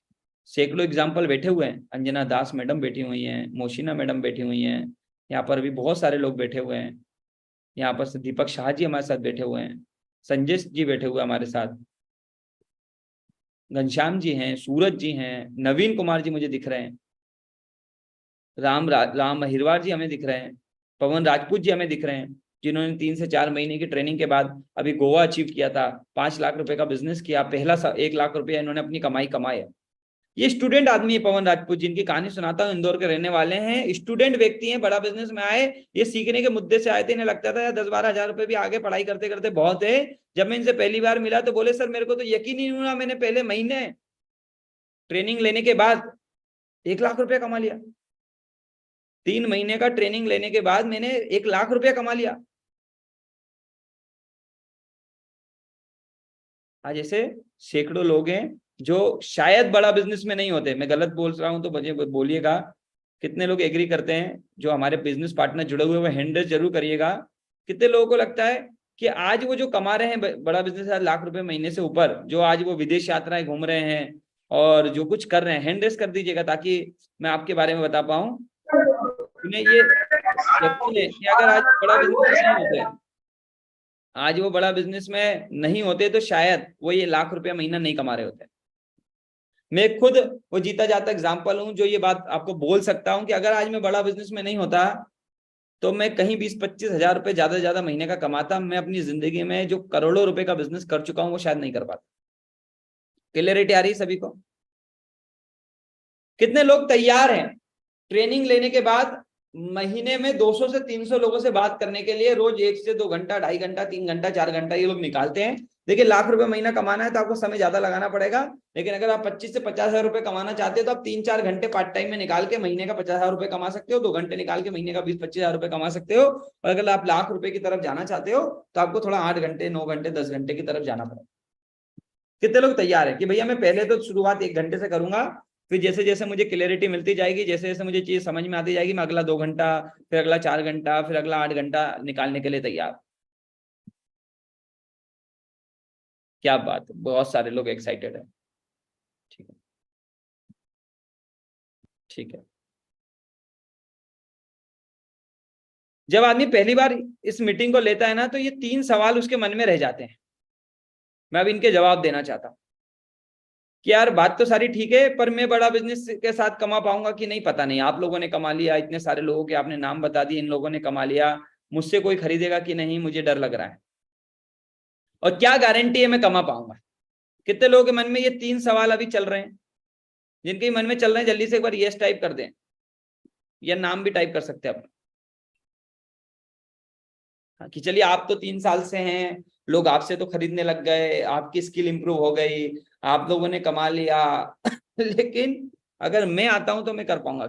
सैकड़ों एग्जाम्पल बैठे हुए हैं। अंजना दास मैडम बैठी हुई हैं, मोशिना मैडम बैठी हुई हैं, यहाँ पर भी बहुत सारे लोग बैठे हुए हैं। यहाँ पर दीपक शाह जी हमारे साथ बैठे हुए हैं, संजय जी बैठे हुए हमारे साथ, घनश्याम जी हैं, सूरज जी हैं, नवीन कुमार जी मुझे दिख रहे हैं, राम महिरवार जी हमें दिख रहे हैं, पवन राजपूत जी हमें दिख रहे हैं, जिन्होंने 3 से 4 महीने की ट्रेनिंग के बाद अभी गोवा अचीव किया था, 5 लाख रुपए का बिजनेस किया, पहला 1 लाख रुपया इन्होंने अपनी कमाई कमाई है। ये स्टूडेंट आदमी है पवन राजपूत, जिनकी कहानी सुनाता हूँ, इंदौर के रहने वाले हैं, स्टूडेंट व्यक्ति हैं, बड़ा बिजनेस में आए, ये सीखने के मुद्दे से आए थे। इन्हें लगता था यार 10-12 हजार रुपए भी आगे पढ़ाई करते करते बहुत है। जब मैं इनसे पहली बार मिला तो बोले सर मेरे को तो यकीन नहीं हुआ, मैंने पहले महीने ट्रेनिंग लेने के बाद 1 लाख रुपया कमा लिया। 3 महीने का ट्रेनिंग लेने के बाद मैंने 1 लाख रुपया कमा लिया। आज ऐसे सैकड़ों लोग हैं जो शायद बड़ा बिजनेस में नहीं होते, मैं गलत बोल रहा हूं तो मुझे बोलिएगा। कितने लोग एग्री करते हैं जो हमारे बिजनेस पार्टनर जुड़े हुए वो हैंड रेज जरूर करिएगा। कितने लोगों को लगता है कि आज वो जो कमा रहे हैं बड़ा बिजनेस, 1 लाख रुपए महीने से ऊपर, जो आज वो विदेश यात्राएं घूम रहे हैं और जो कुछ कर रहे हैं, हैंड रेज कर दीजिएगा ताकि मैं आपके बारे में बता पाऊं। उन्हें ये यकीन है कि अगर आज बड़ा बिजनेस नहीं होते, आज वो बड़ा बिजनेस में नहीं होते, तो शायद वो ये 1 लाख रुपया महीना नहीं कमा रहे होते। मैं खुद वो जीता जाता एग्जाम्पल हूं जो ये बात आपको बोल सकता हूं कि अगर आज मैं बड़ा बिजनेस में नहीं होता तो मैं कहीं 20-25 हजार रुपए ज्यादा से ज्यादा महीने का कमाता, मैं अपनी जिंदगी में जो करोड़ों रुपए का बिजनेस कर चुका हूं वो शायद नहीं कर पाता। क्लियरिटी आ रही है सभी को? कितने लोग तैयार हैं ट्रेनिंग लेने के बाद महीने में 200 से 300 लोगों से बात करने के लिए? रोज 1 से 2 घंटा, 2.5 घंटा, 3 घंटा, 4 घंटा ये लोग निकालते हैं। देखिए, लाख रुपए महीना कमाना है तो आपको समय ज्यादा लगाना पड़ेगा, लेकिन अगर आप 25 से 50 हजार रुपए कमाना चाहते हो तो आप 3-4 घंटे पार्ट टाइम में निकाल के महीने का 50 हजार रुपए कमा सकते हो, 2 घंटे निकाल के महीने का 20-25 हजार रुपए कमा सकते हो। और अगर आप लाख रुपए की तरफ जाना चाहते हो तो आपको थोड़ा 8 घंटे, 9 घंटे, 10 घंटे की तरफ जाना पड़ेगा। कितने लोग तैयार है कि भैया मैं पहले तो शुरुआत 1 घंटे से करूंगा, फिर जैसे जैसे मुझे क्लैरिटी मिलती जाएगी, जैसे जैसे मुझे चीज समझ में आती जाएगी, मैं अगला 2 घंटा, फिर अगला 4 घंटा, फिर अगला 8 घंटा निकालने के लिए तैयार? क्या बात है, बहुत सारे लोग एक्साइटेड है। ठीक है, ठीक है। जब आदमी पहली बार इस मीटिंग को लेता है ना, तो ये 3 सवाल उसके मन में रह जाते हैं। मैं अब इनके जवाब देना चाहता हूं कि यार बात तो सारी ठीक है, पर मैं बड़ा बिजनेस के साथ कमा पाऊंगा कि नहीं पता नहीं। आप लोगों ने कमा लिया, इतने सारे लोगों के आपने नाम बता दिए, इन लोगों ने कमा लिया, मुझसे कोई खरीदेगा कि नहीं, मुझे डर लग रहा है, और क्या गारंटी है मैं कमा पाऊंगा? कितने लोगों के मन में ये 3 सवाल अभी चल रहे हैं? जिनके मन में चल रहे हैं जल्दी से एक बार यस टाइप कर दें, या नाम भी टाइप कर सकते हैं आप। हाँ, कि चलिए आप तो 3 साल से हैं, लोग आपसे तो खरीदने लग गए, आपकी स्किल इंप्रूव हो गई, आप लोगों ने कमा लिया लेकिन अगर मैं आता हूं तो मैं कर पाऊंगा?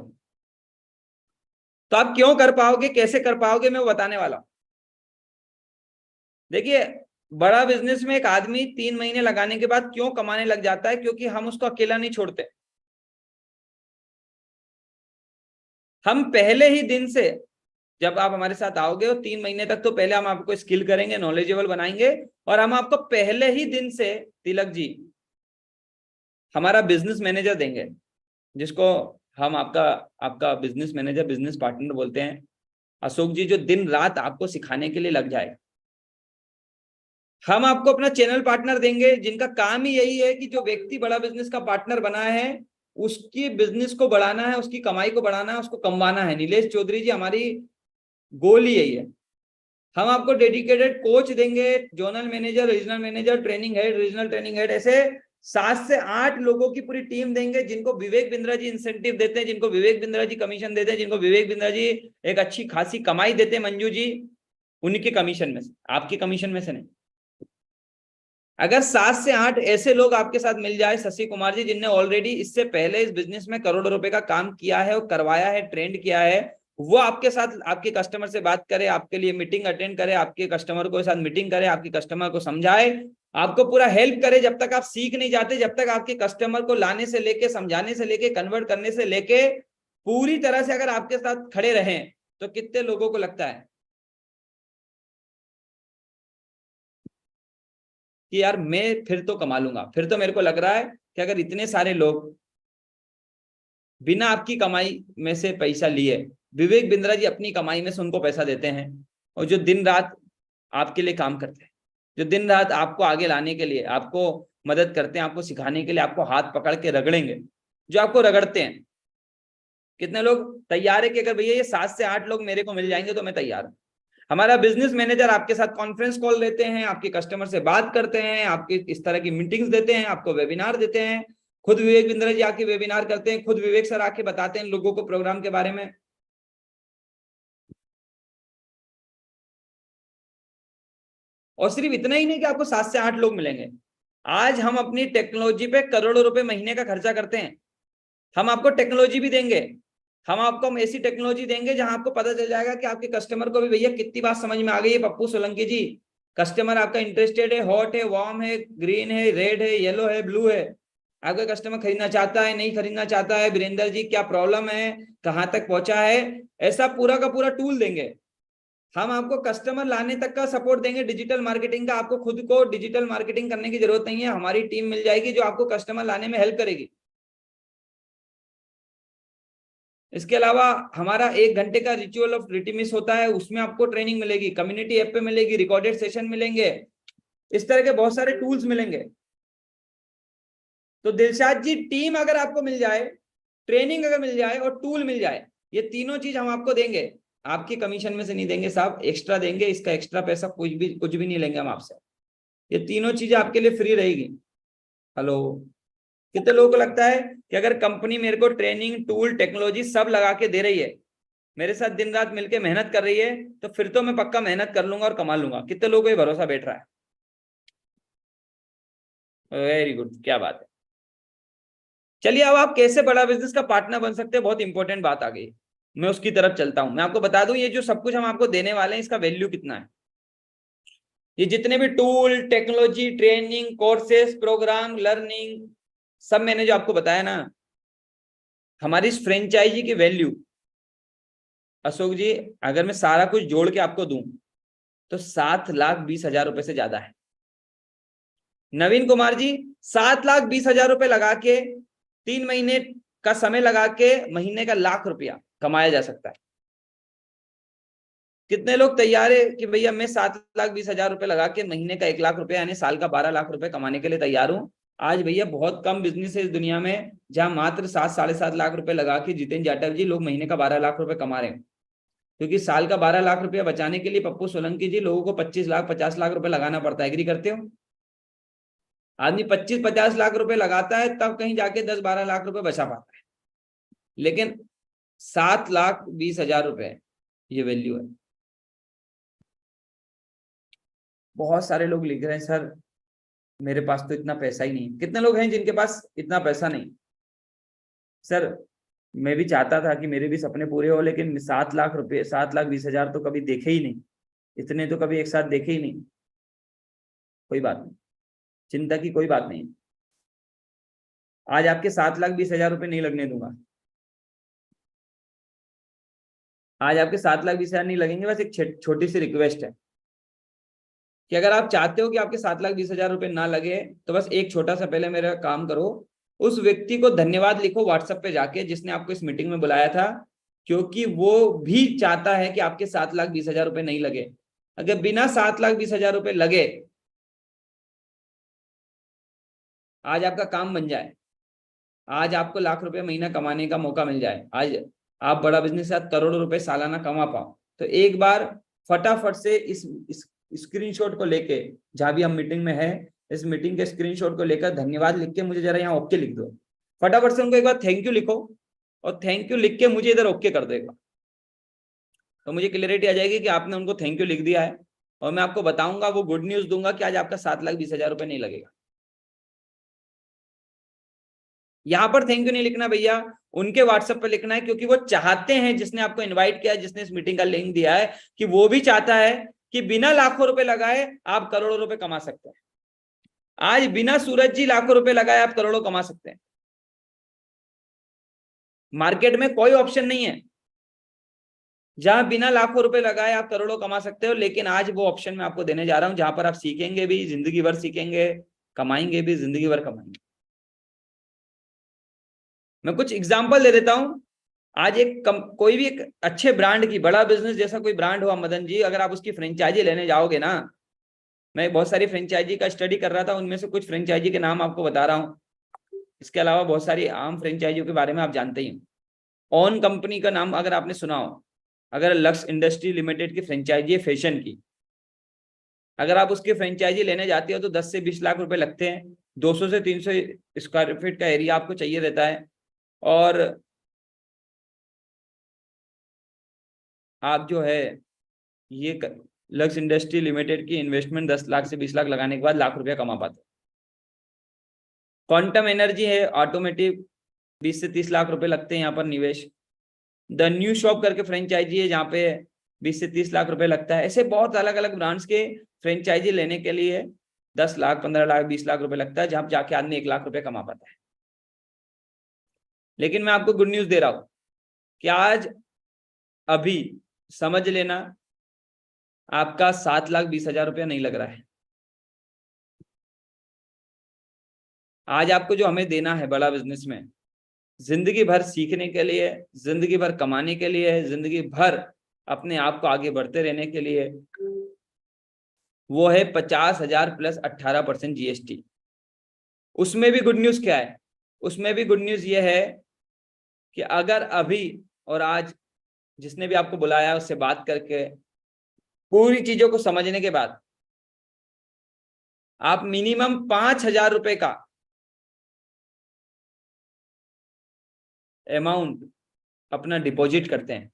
तो आप क्यों कर पाओगे, कैसे कर पाओगे, मैं वो बताने वाला हूं। देखिए, बड़ा बिजनेस में एक आदमी 3 महीने लगाने के बाद क्यों कमाने लग जाता है? क्योंकि हम उसको अकेला नहीं छोड़ते। हम पहले ही दिन से, जब आप हमारे साथ आओगे और 3 महीने तक, तो पहले हम आपको स्किल करेंगे, नॉलेजेबल बनाएंगे, और हम आपको पहले ही दिन से, तिलक जी, हमारा बिजनेस मैनेजर देंगे, जिसको हम आपका आपका बिजनेस मैनेजर, बिजनेस पार्टनर बोलते हैं, अशोक जी, जो दिन रात आपको सिखाने के लिए लग जाए। हम आपको अपना चैनल पार्टनर देंगे, जिनका काम ही यही है कि जो व्यक्ति बड़ा बिजनेस का पार्टनर बना है, उसकी बिजनेस को बढ़ाना है, उसकी कमाई को बढ़ाना है, उसको कमवाना है। नीलेश चौधरी जी, हमारी गोल ही यही है। हम आपको डेडिकेटेड कोच देंगे, zonal manager, regional manager, training head, regional training head, ऐसे 7 से 8 लोगों की पूरी टीम देंगे, जिनको विवेक बिंद्रा जी इंसेंटिव देते हैं, जिनको विवेक बिंद्रा जी कमीशन देते हैं, जिनको विवेक बिंद्रा जी एक अच्छी खासी कमाई देते हैं, मंजू जी, उनके कमीशन में से, आपकी कमीशन में से नहीं। अगर 7 से 8 ऐसे लोग आपके साथ मिल जाए, शशि कुमार जी, जिनने ऑलरेडी इससे पहले इस बिजनेस में करोड़ों रुपए का काम किया है और करवाया है, ट्रेंड किया है, वो आपके साथ, आपके कस्टमर से बात करे, आपके लिए मीटिंग अटेंड करे, आपके कस्टमर को साथ मीटिंग करे, आपके कस्टमर को समझाए, आपको पूरा हेल्प करे, जब तक आप सीख नहीं जाते, जब तक आपके कस्टमर को लाने से लेके, समझाने से लेके, कन्वर्ट करने से लेके, पूरी तरह से अगर आपके साथ खड़े रहें, तो कितने लोगों को लगता है कि यार मैं फिर तो कमा लूंगा? फिर तो मेरे को लग रहा है कि अगर इतने सारे लोग बिना आपकी कमाई में से पैसा लिए, विवेक बिंद्रा जी अपनी कमाई में से उनको पैसा देते हैं, और जो दिन रात आपके लिए काम करते हैं, जो दिन रात आपको आगे लाने के लिए, आपको मदद करते हैं, आपको सिखाने के लिए, आपको हाथ पकड़ के रगड़ेंगे, जो आपको रगड़ते हैं, कितने लोग तैयार है कि अगर भैया ये 7 से 8 लोग मेरे को मिल जाएंगे तो मैं तैयार हूं? हमारा बिजनेस मैनेजर आपके साथ कॉन्फ्रेंस कॉल लेते हैं, आपके कस्टमर से बात करते हैं, आपके इस तरह की मीटिंग्स देते हैं, आपको वेबिनार देते हैं, खुद विवेक बिंद्रा जी आके वेबिनार करते हैं, खुद विवेक सर आके बताते हैं लोगों को प्रोग्राम के बारे में। और सिर्फ इतना ही नहीं कि आपको 7 से 8 लोग मिलेंगे, आज हम अपनी टेक्नोलॉजी पे करोड़ों रुपए महीने का खर्चा करते हैं। हम आपको टेक्नोलॉजी भी देंगे, हम ऐसी टेक्नोलॉजी देंगे जहां आपको पता चल जाएगा कि आपके कस्टमर को भी भैया कितनी बात समझ में आ गई है। पप्पू सोलंकी जी, कस्टमर आपका इंटरेस्टेड है, हॉट है, वार्म है, ग्रीन है, रेड है, येलो है, ब्लू है, आपका कस्टमर खरीदना चाहता है, नहीं खरीदना चाहता है, वीरेंद्र जी क्या प्रॉब्लम है, कहां तक पहुंचा है, ऐसा पूरा का पूरा टूल देंगे। हम आपको कस्टमर लाने तक का सपोर्ट देंगे, डिजिटल मार्केटिंग का। आपको खुद को डिजिटल मार्केटिंग करने की जरूरत नहीं है, हमारी टीम मिल जाएगी जो आपको कस्टमर लाने में हेल्प करेगी। इसके अलावा हमारा 1 घंटे का रिचुअल ऑफ रिटिमिस होता है, उसमें आपको ट्रेनिंग मिलेगी, कम्युनिटी ऐप पे मिलेगी, रिकॉर्डेड सेशन मिलेंगे, इस तरह के बहुत सारे टूल्स मिलेंगे। तो दिलशाद जी, टीम अगर आपको मिल जाए, ट्रेनिंग अगर मिल जाए और टूल मिल जाए, ये तीनों चीज हम आपको देंगे, आपके कमीशन में से नहीं देंगे साहब, एक्स्ट्रा देंगे, इसका एक्स्ट्रा पैसा कुछ भी नहीं लेंगे हम आपसे। ये तीनों चीजें आपके लिए फ्री रहेगी। हेलो, कितने लोगों को लगता है कि अगर कंपनी मेरे को ट्रेनिंग, टूल, टेक्नोलॉजी सब लगा के दे रही है, मेरे साथ दिन रात मिलके मेहनत कर रही है, तो फिर तो मैं पक्का मेहनत कर लूंगा और कमा लूंगा। कितने लोगों को ये भरोसा बैठ रहा है? वेरी गुड, क्या बात है। चलिए, अब आप कैसे बड़ा बिजनेस का पार्टनर बन सकते हैं, बहुत इंपॉर्टेंट बात आ गई। मैं उसकी तरफ चलता हूं। मैं आपको बता दूं, ये जो सब कुछ हम आपको देने वाले हैं, इसका वैल्यू कितना है। ये जितने भी tool, technology, training, courses, programme, learning, सब मैंने जो आपको बताया ना, हमारी इस फ्रेंचाइजी की वैल्यू, अशोक जी, अगर मैं सारा कुछ जोड़ के आपको दूं तो 7,20,000 रुपए से ज्यादा है। नवीन कुमार जी, 7,20,000 रुपए लगा के 3 महीने का समय लगा के महीने का ₹1,00,000 कमाया जा सकता है। कितने लोग तैयार है कि भैया मैं 7,20,000 रुपए लगा के महीने का ₹1,00,000 यानी साल का 12 लाख रुपए कमाने के लिए तैयार हूं? आज भैया बहुत कम बिजनेस है इस दुनिया में जहां मात्र 7-7.5 लाख रुपए लगा के जितेंद्र जाटव जी लोग महीने का 12 लाख रुपए कमा रहे हैं। क्योंकि साल का 12 लाख रुपया बचाने के लिए पप्पू सोलंकी जी लोगों को 25 लाख 50 लाख रुपए लगाना पड़ता है। एग्री करते हो? आदमी 25-50 लाख रुपए लगाता है तब कहीं जाके 10-12 लाख रुपए बचा पाता है। लेकिन 7,20,000 रुपए ये वैल्यू है। बहुत सारे लोग लिख रहे हैं सर मेरे पास तो इतना पैसा ही नहीं। कितने लोग हैं जिनके पास इतना पैसा नहीं? सर मैं भी चाहता था कि मेरे भी सपने पूरे हो, लेकिन 7 लाख रुपए, 7,20,000 तो कभी देखे ही नहीं, इतने तो कभी एक साथ देखे ही नहीं। कोई बात नहीं, चिंता की कोई बात नहीं। आज आपके 7,20,000 रुपए नहीं लगने दूंगा। आज आपके 7,20,000 नहीं लगेंगे। बस एक छोटी सी रिक्वेस्ट है कि अगर आप चाहते हो कि आपके 7,20,000 रुपए ना लगे तो बस एक छोटा सा पहले मेरा काम करो, उस व्यक्ति को धन्यवाद लिखो व्हाट्सएप पे जाके जिसने आपको इस मीटिंग में बुलाया था, क्योंकि वो भी चाहता है कि आपके 7,20,000 रुपए नहीं लगे। अगर बिना 7,20,000 रुपए लगे आज आपका काम बन जाए, आज आपको लाख रुपए महीना कमाने का मौका मिल जाए, आज आप बड़ा बिजनेस के साथ करोड़ों रुपए सालाना कमा पाओ, तो एक बार फटाफट से इस स्क्रीनशॉट को लेके, जहां भी हम मीटिंग में है, इस मीटिंग के स्क्रीनशॉट को लेकर धन्यवाद लिख के मुझे जरा यहाँ ओके लिख दो। फटाफट से उनको एक बार थैंक यू लिखो और थैंक यू लिख के मुझे इधर ओके कर देगा, तो मुझे क्लियरिटी आ जाएगी कि आपने उनको थैंक यू लिख दिया है। और मैं आपको बताऊंगा, वो गुड न्यूज दूंगा कि आज आपका 7,20,000 रुपए नहीं लगेगा। यहां पर थैंक यू नहीं लिखना भैया, उनके व्हाट्सएप पे लिखना है, क्योंकि वो चाहते हैं, जिसने आपको इनवाइट किया है, जिसने इस मीटिंग का लिंक दिया है, कि वो भी चाहता है कि बिना लाखों रुपए लगाए आप करोड़ों रुपए कमा सकते हैं। आज बिना सूरज जी लाखों रुपए लगाए आप करोड़ों कमा सकते हैं। मार्केट में कोई ऑप्शन नहीं है जहां बिना लाखों रुपए लगाए आप करोड़ों कमा सकते हो, लेकिन आज वो ऑप्शन मैं आपको देने जा रहा हूं जहां पर आप सीखेंगे भी, जिंदगी भर सीखेंगे, कमाएंगे भी, जिंदगी भर कमाएंगे। मैं कुछ एग्जांपल दे देता हूं। आज कोई भी एक अच्छे ब्रांड की, बड़ा बिजनेस जैसा कोई ब्रांड हुआ मदन जी, अगर आप उसकी फ्रेंचाइजी लेने जाओगे ना, मैं बहुत सारी फ्रेंचाइजी का स्टडी कर रहा था, उनमें से कुछ फ्रेंचाइजी के नाम आपको बता रहा हूं। इसके अलावा बहुत सारी आम फ्रेंचाइजियों के बारे में आप जानते ही हो। ऑन कंपनी का नाम अगर आपने सुना हो, अगर लक्स इंडस्ट्री लिमिटेड की फ्रेंचाइजी है फैशन की, अगर आप उसकी फ्रेंचाइजी लेने जाते हो तो 10 से 20 लाख रुपए लगते हैं। 200 से 300 स्क्वायर फीट का एरिया आपको चाहिए रहता है, और आप जो है ये लक्स इंडस्ट्री लिमिटेड की इन्वेस्टमेंट 10 लाख से 20 लाख लगाने के बाद लाख रुपया कमा पाते। क्वांटम एनर्जी है ऑटोमेटिव, 20 से 30 लाख रुपए लगते हैं यहाँ पर निवेश। द न्यू शॉप करके फ्रेंचाइजी है जहाँ पे 20 से 30 लाख रुपए लगता है। ऐसे बहुत अलग अलग ब्रांड्स के फ्रेंचाइजी लेने के लिए 10 लाख, 15 लाख, 20 लाख रुपए लगता है, जहां जाके आदमी 1 लाख रुपए कमा पाता है। लेकिन मैं आपको गुड न्यूज दे रहा हूं कि आज अभी समझ लेना, आपका 7,20,000 रुपया नहीं लग रहा है। आज आपको जो हमें देना है बड़ा बिजनेस में, जिंदगी भर सीखने के लिए, जिंदगी भर कमाने के लिए, जिंदगी भर अपने आप को आगे बढ़ते रहने के लिए, वो है 50,000 प्लस 18% GST। उसमें भी गुड न्यूज क्या है? उसमें भी गुड न्यूज ये है कि अगर अभी और आज जिसने भी आपको बुलाया उससे बात करके पूरी चीजों को समझने के बाद आप मिनिमम 5,000 रुपए का अमाउंट अपना डिपॉजिट करते हैं,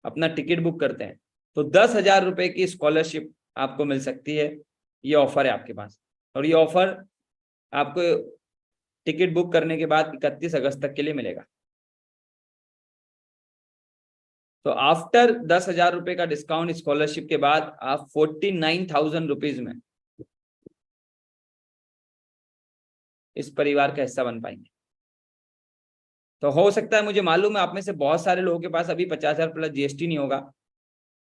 अपना टिकट बुक करते हैं, तो 10,000 रुपए की स्कॉलरशिप आपको मिल सकती है। ये ऑफर है आपके पास, और ये ऑफर आपको टिकट बुक करने के बाद 31 अगस्त तक के लिए मिलेगा। तो आफ्टर 10,000 रुपए का डिस्काउंट स्कॉलरशिप के बाद आप 49,000 रुपीज में इस परिवार का हिस्सा बन पाएंगे। तो हो सकता है, मुझे मालूम है आप में से बहुत सारे लोगों के पास अभी 50,000 प्लस जीएसटी नहीं होगा,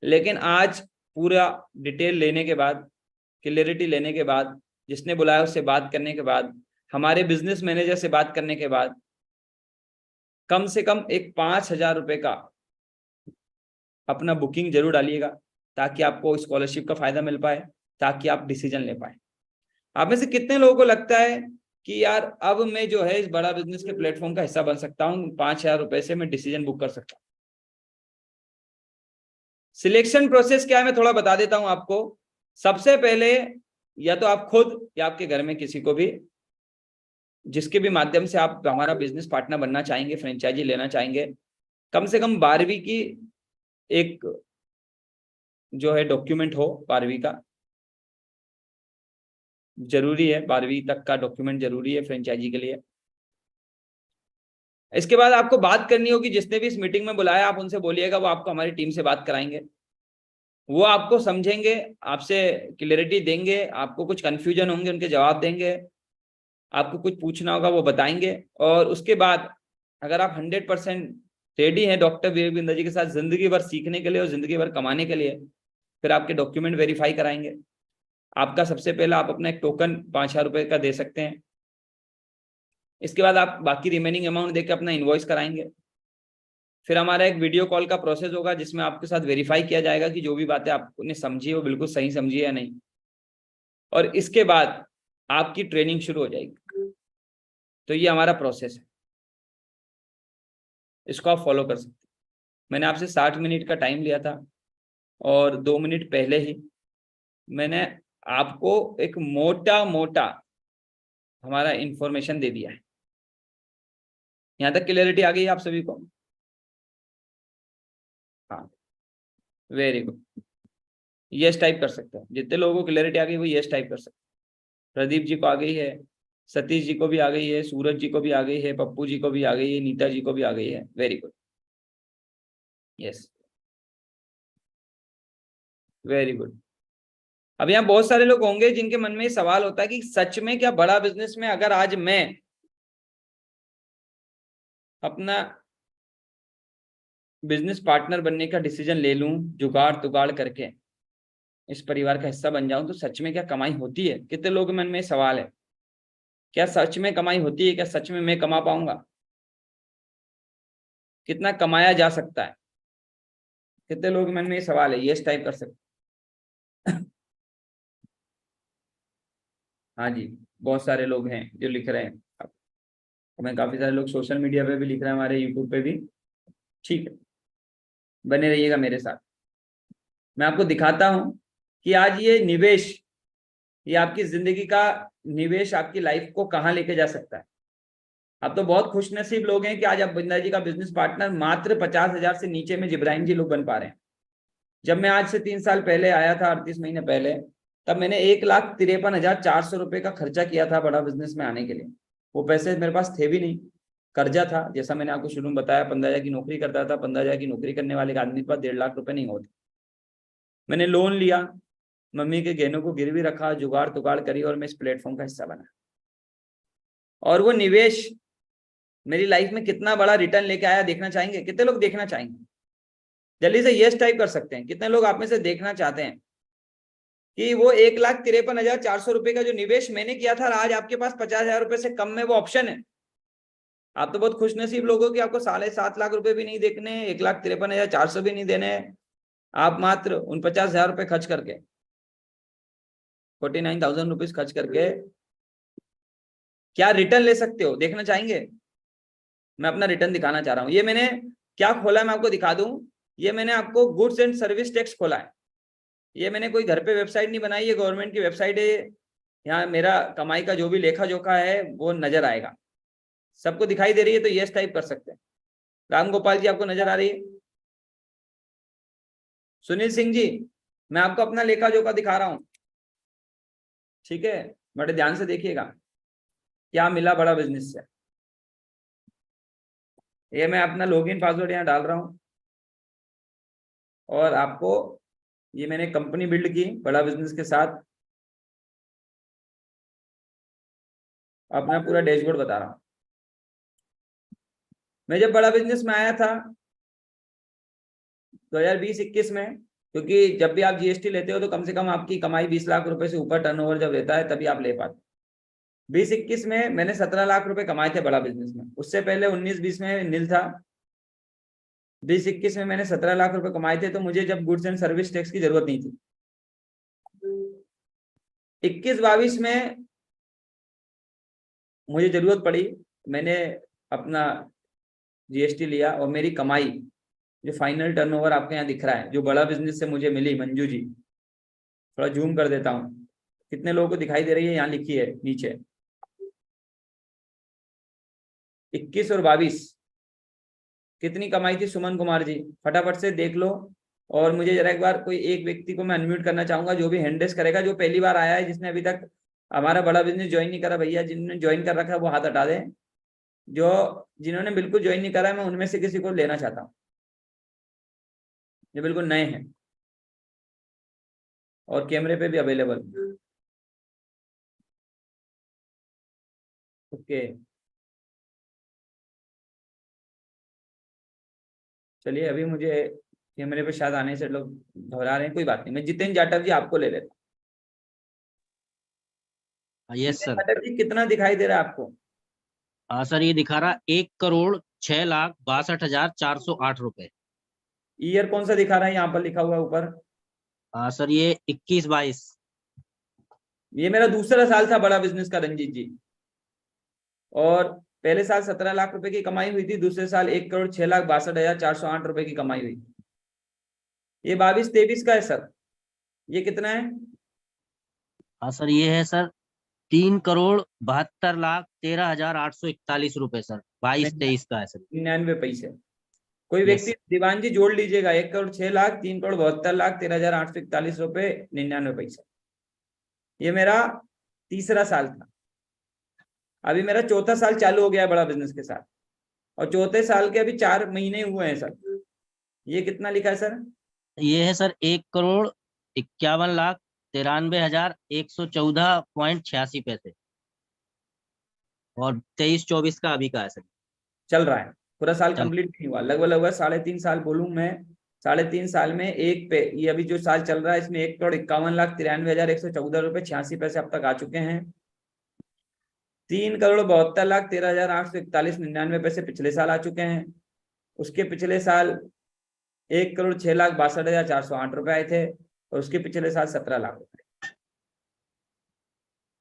लेकिन आज पूरा डिटेल लेने के बाद, क्लियरिटी लेने के बाद, जिसने बुलाया उससे बात करने के बाद, हमारे बिजनेस मैनेजर से बात करने के बाद, कम से कम एक 5,000 रुपए का अपना बुकिंग जरूर डालिएगा, ताकि आपको स्कॉलरशिप का फायदा मिल पाए, ताकि आप डिसीजन ले पाए। आप में से कितने लोगों को लगता है कि यार अब मैं जो है इस बड़ा बिजनेस के प्लेटफॉर्म का हिस्सा बन सकता हूँ, 5,000 रुपए से मैं डिसीजन बुक कर सकता हूँ? सिलेक्शन प्रोसेस क्या है मैं थोड़ा बता देता हूं आपको। सबसे पहले या तो आप खुद या आपके घर में किसी को भी, जिसके भी माध्यम से आप हमारा बिजनेस पार्टनर बनना चाहेंगे, फ्रेंचाइजी लेना चाहेंगे, कम से कम 12वीं की एक जो है डॉक्यूमेंट हो, 12वीं का जरूरी है, 12वीं तक का डॉक्यूमेंट जरूरी है फ्रेंचाइजी के लिए। इसके बाद आपको बात करनी होगी, जिसने भी इस मीटिंग में बुलाया आप उनसे बोलिएगा, वो आपको हमारी टीम से बात कराएंगे, वो आपको समझेंगे, आपसे क्लियरिटी देंगे, आपको कुछ कंफ्यूजन होंगे उनके जवाब देंगे, आपको कुछ पूछना होगा वो बताएंगे। और उसके बाद अगर आप 100% रेडी हैं डॉक्टर वीरेंद्र जी के साथ जिंदगी भर सीखने के लिए और जिंदगी भर कमाने के लिए, फिर आपके डॉक्यूमेंट वेरीफाई कराएंगे। आपका सबसे पहला आप अपना एक टोकन 5,000 रुपए का दे सकते हैं। इसके बाद आप बाकी रिमेनिंग अमाउंट देकर अपना इनवॉइस कराएंगे। फिर हमारा एक वीडियो कॉल का प्रोसेस होगा, जिसमें आपके साथ वेरीफाई किया जाएगा कि जो भी बातें आपने समझी वो बिल्कुल सही समझी है या नहीं। और इसके बाद आपकी ट्रेनिंग शुरू हो जाएगी। तो ये हमारा प्रोसेस है, इसको आप फॉलो कर सकते हैं। मैंने आपसे 60 मिनट का टाइम लिया था, और 2 मिनट पहले ही मैंने आपको एक मोटा मोटा हमारा इंफॉर्मेशन दे दिया है। यहां तक क्लियरिटी आ गई है आप सभी को? हाँ, वेरी गुड। यस टाइप कर सकते हैं, जितने लोगों को क्लियरिटी आ गई वो यस टाइप कर सकते हैं। प्रदीप जी को आ गई है, सतीश जी को भी आ गई है, सूरज जी को भी आ गई है, पप्पू जी को भी आ गई है, नीता जी को भी आ गई है। Very good, yes, very good. अब यहाँ बहुत सारे लोग होंगे जिनके मन में ये सवाल होता है कि सच में क्या बड़ा बिजनेस में अगर आज मैं अपना बिजनेस पार्टनर बनने का डिसीजन ले लूं, जुगाड़ तुगाड़ करके इस परिवार का हिस्सा बन जाऊं, तो सच में क्या कमाई होती है? कितने लोगों के मन में सवाल है, क्या सच में कमाई होती है? क्या सच में मैं कमा पाऊंगा? कितना कमाया जा सकता है? कितने लोगों के मन में ये सवाल है? यस टाइप कर सकते। हाँ जी, बहुत सारे लोग हैं जो लिख रहे हैं। हमें काफी सारे लोग सोशल मीडिया पे भी लिख रहे हैं, हमारे यूट्यूब पे भी। ठीक है, बने रहिएगा मेरे साथ। मैं आपको दिखाता हूं कि आज ये निवेश, ये आपकी जिंदगी का निवेश आपकी लाइफ को कहाँ लेके जा सकता है। आप तो बहुत खुशनसीब लोग हैं कि आज आप बिंदा जी का बिजनेस पार्टनर मात्र 50,000 से नीचे में जिब्राहिम जी लोग बन पा रहे हैं। जब मैं आज से 3 साल पहले आया था, 38 महीने पहले, तब मैंने 1,53,400 रुपए का खर्चा किया था बड़ा बिजनेस में आने के लिए। वो पैसे मेरे पास थे भी नहीं, कर्जा था। जैसा मैंने आपको शुरू में बताया, 15,000 की नौकरी करता था। 15,000 की नौकरी करने वाले आदमी के पास 1.5 लाख रुपए नहीं होते। मैंने लोन लिया, मम्मी के गहनों को गिरवी रखा, जुगाड़ तुगाड़ करी, और मैं इस प्लेटफॉर्म का हिस्सा बना। और वो निवेश मेरी लाइफ में कितना बड़ा रिटर्न लेके आया, देखना चाहेंगे? कितने लोग देखना चाहेंगे? जल्दी से यस टाइप कर सकते हैं। कितने लोग आप में से देखना चाहते हैं कि वो 1,53,400 रुपए का जो निवेश मैंने किया था, आज आपके पास 50,000 रुपए से कम में वो ऑप्शन है? आप तो बहुत खुशनसीब लोग हो कि आपको 7.5 लाख रुपए भी नहीं देखने, 1,53,400 भी नहीं देने। आप मात्र उन 50,000 रुपए खर्च करके, 49,000 रुपीज खर्च करके क्या रिटर्न ले सकते हो, देखना चाहेंगे? मैं अपना रिटर्न दिखाना चाह रहा हूँ। ये मैंने क्या खोला है मैं आपको दिखा दूं। ये मैंने आपको गुड्स एंड सर्विस टैक्स खोला है, ये मैंने कोई घर पे वेबसाइट नहीं बनाई, ये गवर्नमेंट की वेबसाइट है। यहाँ मेरा कमाई का जो भी लेखा जोखा है वो नजर आएगा। सबको दिखाई दे रही है तो यस टाइप कर सकते हैं। राम गोपाल जी आपको नजर आ रही है? सुनील सिंह जी, मैं आपको अपना लेखा जोखा दिखा रहा हूं, ठीक है, बड़े ध्यान से देखिएगा क्या मिला बड़ा बिजनेस से। ये मैं अपना लॉगिन पासवर्ड यहाँ डाल रहा हूँ और आपको ये मैंने कंपनी बिल्ड की बड़ा बिजनेस के साथ, अपना पूरा डैशबोर्ड बता रहा हूँ। मैं जब बड़ा बिजनेस में आया था 2020-21 में, क्योंकि जब भी आप जीएसटी लेते हो तो कम से कम आपकी कमाई 20 लाख रुपए से ऊपर टर्नओवर जब रहता है तभी आप ले पाते। 20-21 में मैंने 17 लाख रुपए कमाए थे बड़ा बिजनेस में, उससे पहले 19-20 में नील था। 20-21 में मैंने 17 लाख रुपए कमाए थे, तो मुझे जब गुड्स एंड सर्विस टैक्स की जरूरत नहीं थी। 21-22 में मुझे जरूरत पड़ी, मैंने अपना जीएसटी लिया और मेरी कमाई जो फाइनल टर्नओवर आपके यहाँ दिख रहा है जो बड़ा बिजनेस से मुझे मिली, मंजू जी थोड़ा जूम कर देता हूँ, कितने लोगों को दिखाई दे रही है यहाँ लिखी है नीचे। 21 और 22 कितनी कमाई थी सुमन कुमार जी, फटाफट से देख लो। और मुझे जरा एक बार कोई एक व्यक्ति को मैं अनम्यूट करना चाहूंगा जो भी हैंड रेस करेगा, जो पहली बार आया है, जिसने अभी तक हमारा बड़ा बिजनेस ज्वाइन नहीं करा, भैया जिन्होंने ज्वाइन कर रखा है वो हाथ हटा दें। जो जिन्होंने बिल्कुल ज्वाइन नहीं करा है मैं उनमें से किसी को लेना चाहता हूँ जो बिल्कुल नए हैं और कैमरे पे भी अवेलेबल। ओके चलिए, अभी मुझे कैमरे पे शायद आने से लोग घबरा रहे हैं, कोई बात नहीं, मैं जितेंद्र जाटव जी आपको ले लेता हूँ। Yes Jitendra sir. जाटव जी कितना दिखाई दे रहा है आपको? सर ये दिखा रहा 1,06,62,408 रुपए। ईयर कौन सा दिखा रहा है यहाँ पर लिखा हुआ है ऊपर? सर ये 21-22। ये मेरा दूसरा साल था बड़ा बिजनेस का रंजीत जी, और पहले साल 17 लाख रुपए की कमाई हुई थी, दूसरे साल 1,06,62,408 रुपए की कमाई हुई। ये 22-23 का है सर, ये कितना है? सर ये है सर 3,72,13,841 रुपए सर, 22-23 का है सर। 99 पैसे। कोई यस व्यक्ति दीवान जी जोड़ लीजिएगा, 1,06,00,000 3,72,13,841 रुपए 99 पैसे। ये मेरा तीसरा साल था, अभी मेरा चौथा साल चालू हो गया है बड़ा बिजनेस के साथ, और चौथे साल के अभी 4 महीने हुए हैं सर। ये कितना लिखा है सर? ये है सर 1,51,93,114.86 पैसे, और 23-24 का अभी का है सर। चल रहा है, पूरा साल चल कंप्लीट नहीं हुआ, लगभग लगभग 3.5 साल बोलूं मैं। 3.5 साल में एक पे ये अभी जो साल चल रहा है इसमें 1,51,93,114 रुपए 86 पैसे अब तक आ चुके हैं। 3,72,13,841 99 पैसे पिछले साल आ चुके हैं। उसके पिछले साल 1,06,62,408 रुपए आए थे, और उसके पिछले साल 17 लाख रुपए।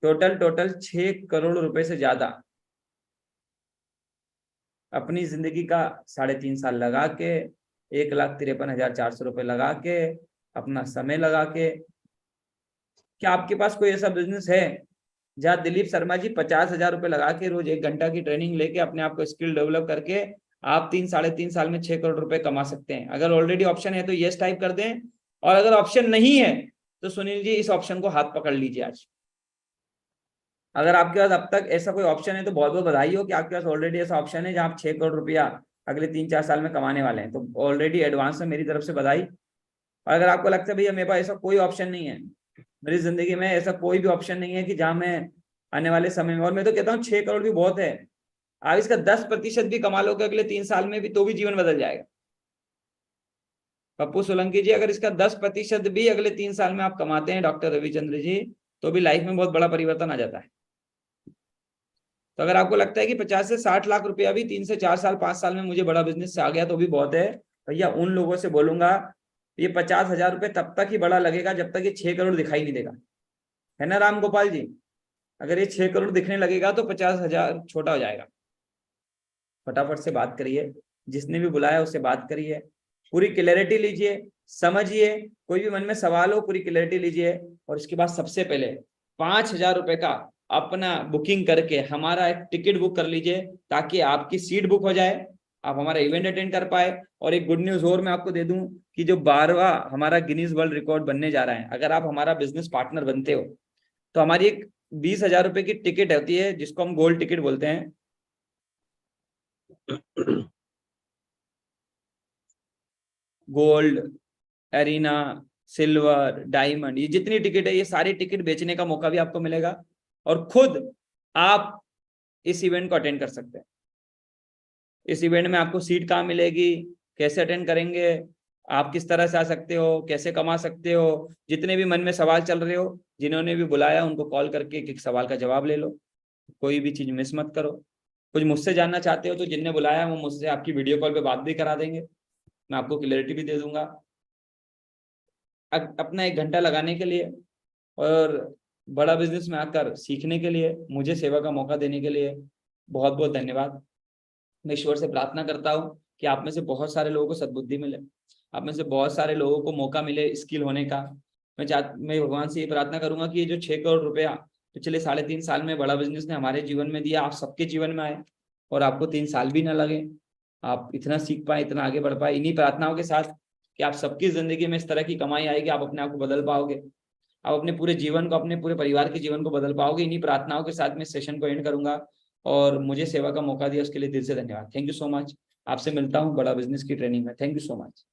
टोटल 6 करोड़ रुपए से ज्यादा अपनी जिंदगी का 3.5 साल लगा के, 1,53,400 रुपए लगा के, अपना समय लगा के। क्या आपके पास कोई ऐसा बिजनेस है जहाँ दिलीप शर्मा जी 50,000 रुपए लगा के रोज 1 घंटा की ट्रेनिंग लेके अपने आप को स्किल डेवलप करके आप 3-3.5 साल में 6 करोड़ रुपए कमा सकते हैं? अगर ऑलरेडी ऑप्शन है तो यस टाइप कर दें, और अगर ऑप्शन नहीं है तो सुनील जी इस ऑप्शन को हाथ पकड़ लीजिए आज। अगर आपके पास अब तक ऐसा कोई ऑप्शन है तो बहुत बहुत बधाई हो कि आपके पास ऑलरेडी ऐसा ऑप्शन है जहाँ आप 6 करोड़ रुपया अगले 3-4 साल में कमाने वाले हैं, तो ऑलरेडी एडवांस में मेरी तरफ से बधाई। और अगर आपको लगता है भैया मेरे पास ऐसा कोई ऑप्शन नहीं है, मेरी जिंदगी में ऐसा कोई भी ऑप्शन नहीं है कि जहां मैं आने वाले समय में, और मैं तो कहता हूँ 6 करोड़ भी बहुत है, आप इसका 10% भी कमा लोगे अगले 3 साल में भी तो भी जीवन बदल जाएगा। पप्पू सोलंकी जी, अगर इसका 10% भी अगले 3 साल में आप कमाते हैं डॉक्टर रविचंद्र जी, तो भी लाइफ में बहुत बड़ा परिवर्तन आ जाता है। तो अगर आपको लगता है कि 50 से 60 लाख रुपया भी 3 से 4 साल 5 साल में मुझे बड़ा बिजनेस से आ गया तो भी बहुत है, भैया उन लोगों से बोलूंगा ये 50,000 रुपये तब तक ही बड़ा लगेगा जब तक ये 6 करोड़ दिखाई नहीं देगा, है ना राम गोपाल जी? अगर ये 6 करोड़ दिखने लगेगा तो 50,000 छोटा हो जाएगा। फटाफट से बात करिए, जिसने भी बुलाया उससे बात करिए, पूरी क्लैरिटी लीजिए, समझिए, कोई भी मन में सवाल हो पूरी क्लैरिटी लीजिए। और इसके बाद सबसे पहले 5,000 रुपए का अपना बुकिंग करके हमारा एक टिकट बुक कर लीजिए, ताकि आपकी सीट बुक हो जाए, आप हमारा इवेंट अटेंड कर पाए। और एक गुड न्यूज और मैं आपको दे दूं कि जो 12वां हमारा गिनीज वर्ल्ड रिकॉर्ड बनने जा रहा है, अगर आप हमारा बिजनेस पार्टनर बनते हो तो हमारी एक 20,000 रुपए की टिकट होती है, जिसको हम गोल्ड टिकट बोलते हैं। गोल्ड, एरिना, सिल्वर, डायमंड, ये जितनी टिकट है ये सारी टिकट बेचने का मौका भी आपको मिलेगा, और खुद आप इस इवेंट को अटेंड कर सकते हैं। इस इवेंट में आपको सीट कहाँ मिलेगी, कैसे अटेंड करेंगे, आप किस तरह से आ सकते हो, कैसे कमा सकते हो, जितने भी मन में सवाल चल रहे हो, जिन्होंने भी बुलाया उनको कॉल करके एक सवाल का जवाब ले लो, कोई भी चीज मिस मत करो। कुछ मुझसे जानना चाहते हो तो जिनने बुलाया वो मुझसे आपकी वीडियो कॉल पे बात भी करा देंगे, मैं आपको क्लैरिटी भी दे दूंगा। अपना 1 घंटा लगाने के लिए और बड़ा बिजनेस में आकर सीखने के लिए, मुझे सेवा का मौका देने के लिए बहुत बहुत धन्यवाद। मैं ईश्वर से प्रार्थना करता हूँ कि आप में से बहुत सारे लोगों को सद्बुद्धि मिले, आप में से बहुत सारे लोगों को मौका मिले स्किल होने का। मैं भगवान से ये प्रार्थना करूंगा कि ये जो 6 करोड़ रुपया पिछले 3.5 साल में बड़ा बिजनेस ने हमारे जीवन में दिया, आप सबके जीवन में आए और आपको 3 साल भी ना लगे, आप इतना सीख पाए, इतना आगे बढ़ पाए। इन्हीं प्रार्थनाओं के साथ कि आप सबकी जिंदगी में इस तरह की कमाई आएगी, आप अपने आप को बदल पाओगे, आप अपने पूरे जीवन को, अपने पूरे परिवार के जीवन को बदल पाओगे। इन्हीं प्रार्थनाओं के साथ मैं सेशन को एंड करूंगा, और मुझे सेवा का मौका दिया उसके लिए दिल से धन्यवाद। Thank you so much. आपसे मिलता हूँ बड़ा बिजनेस की ट्रेनिंग में। Thank you so much.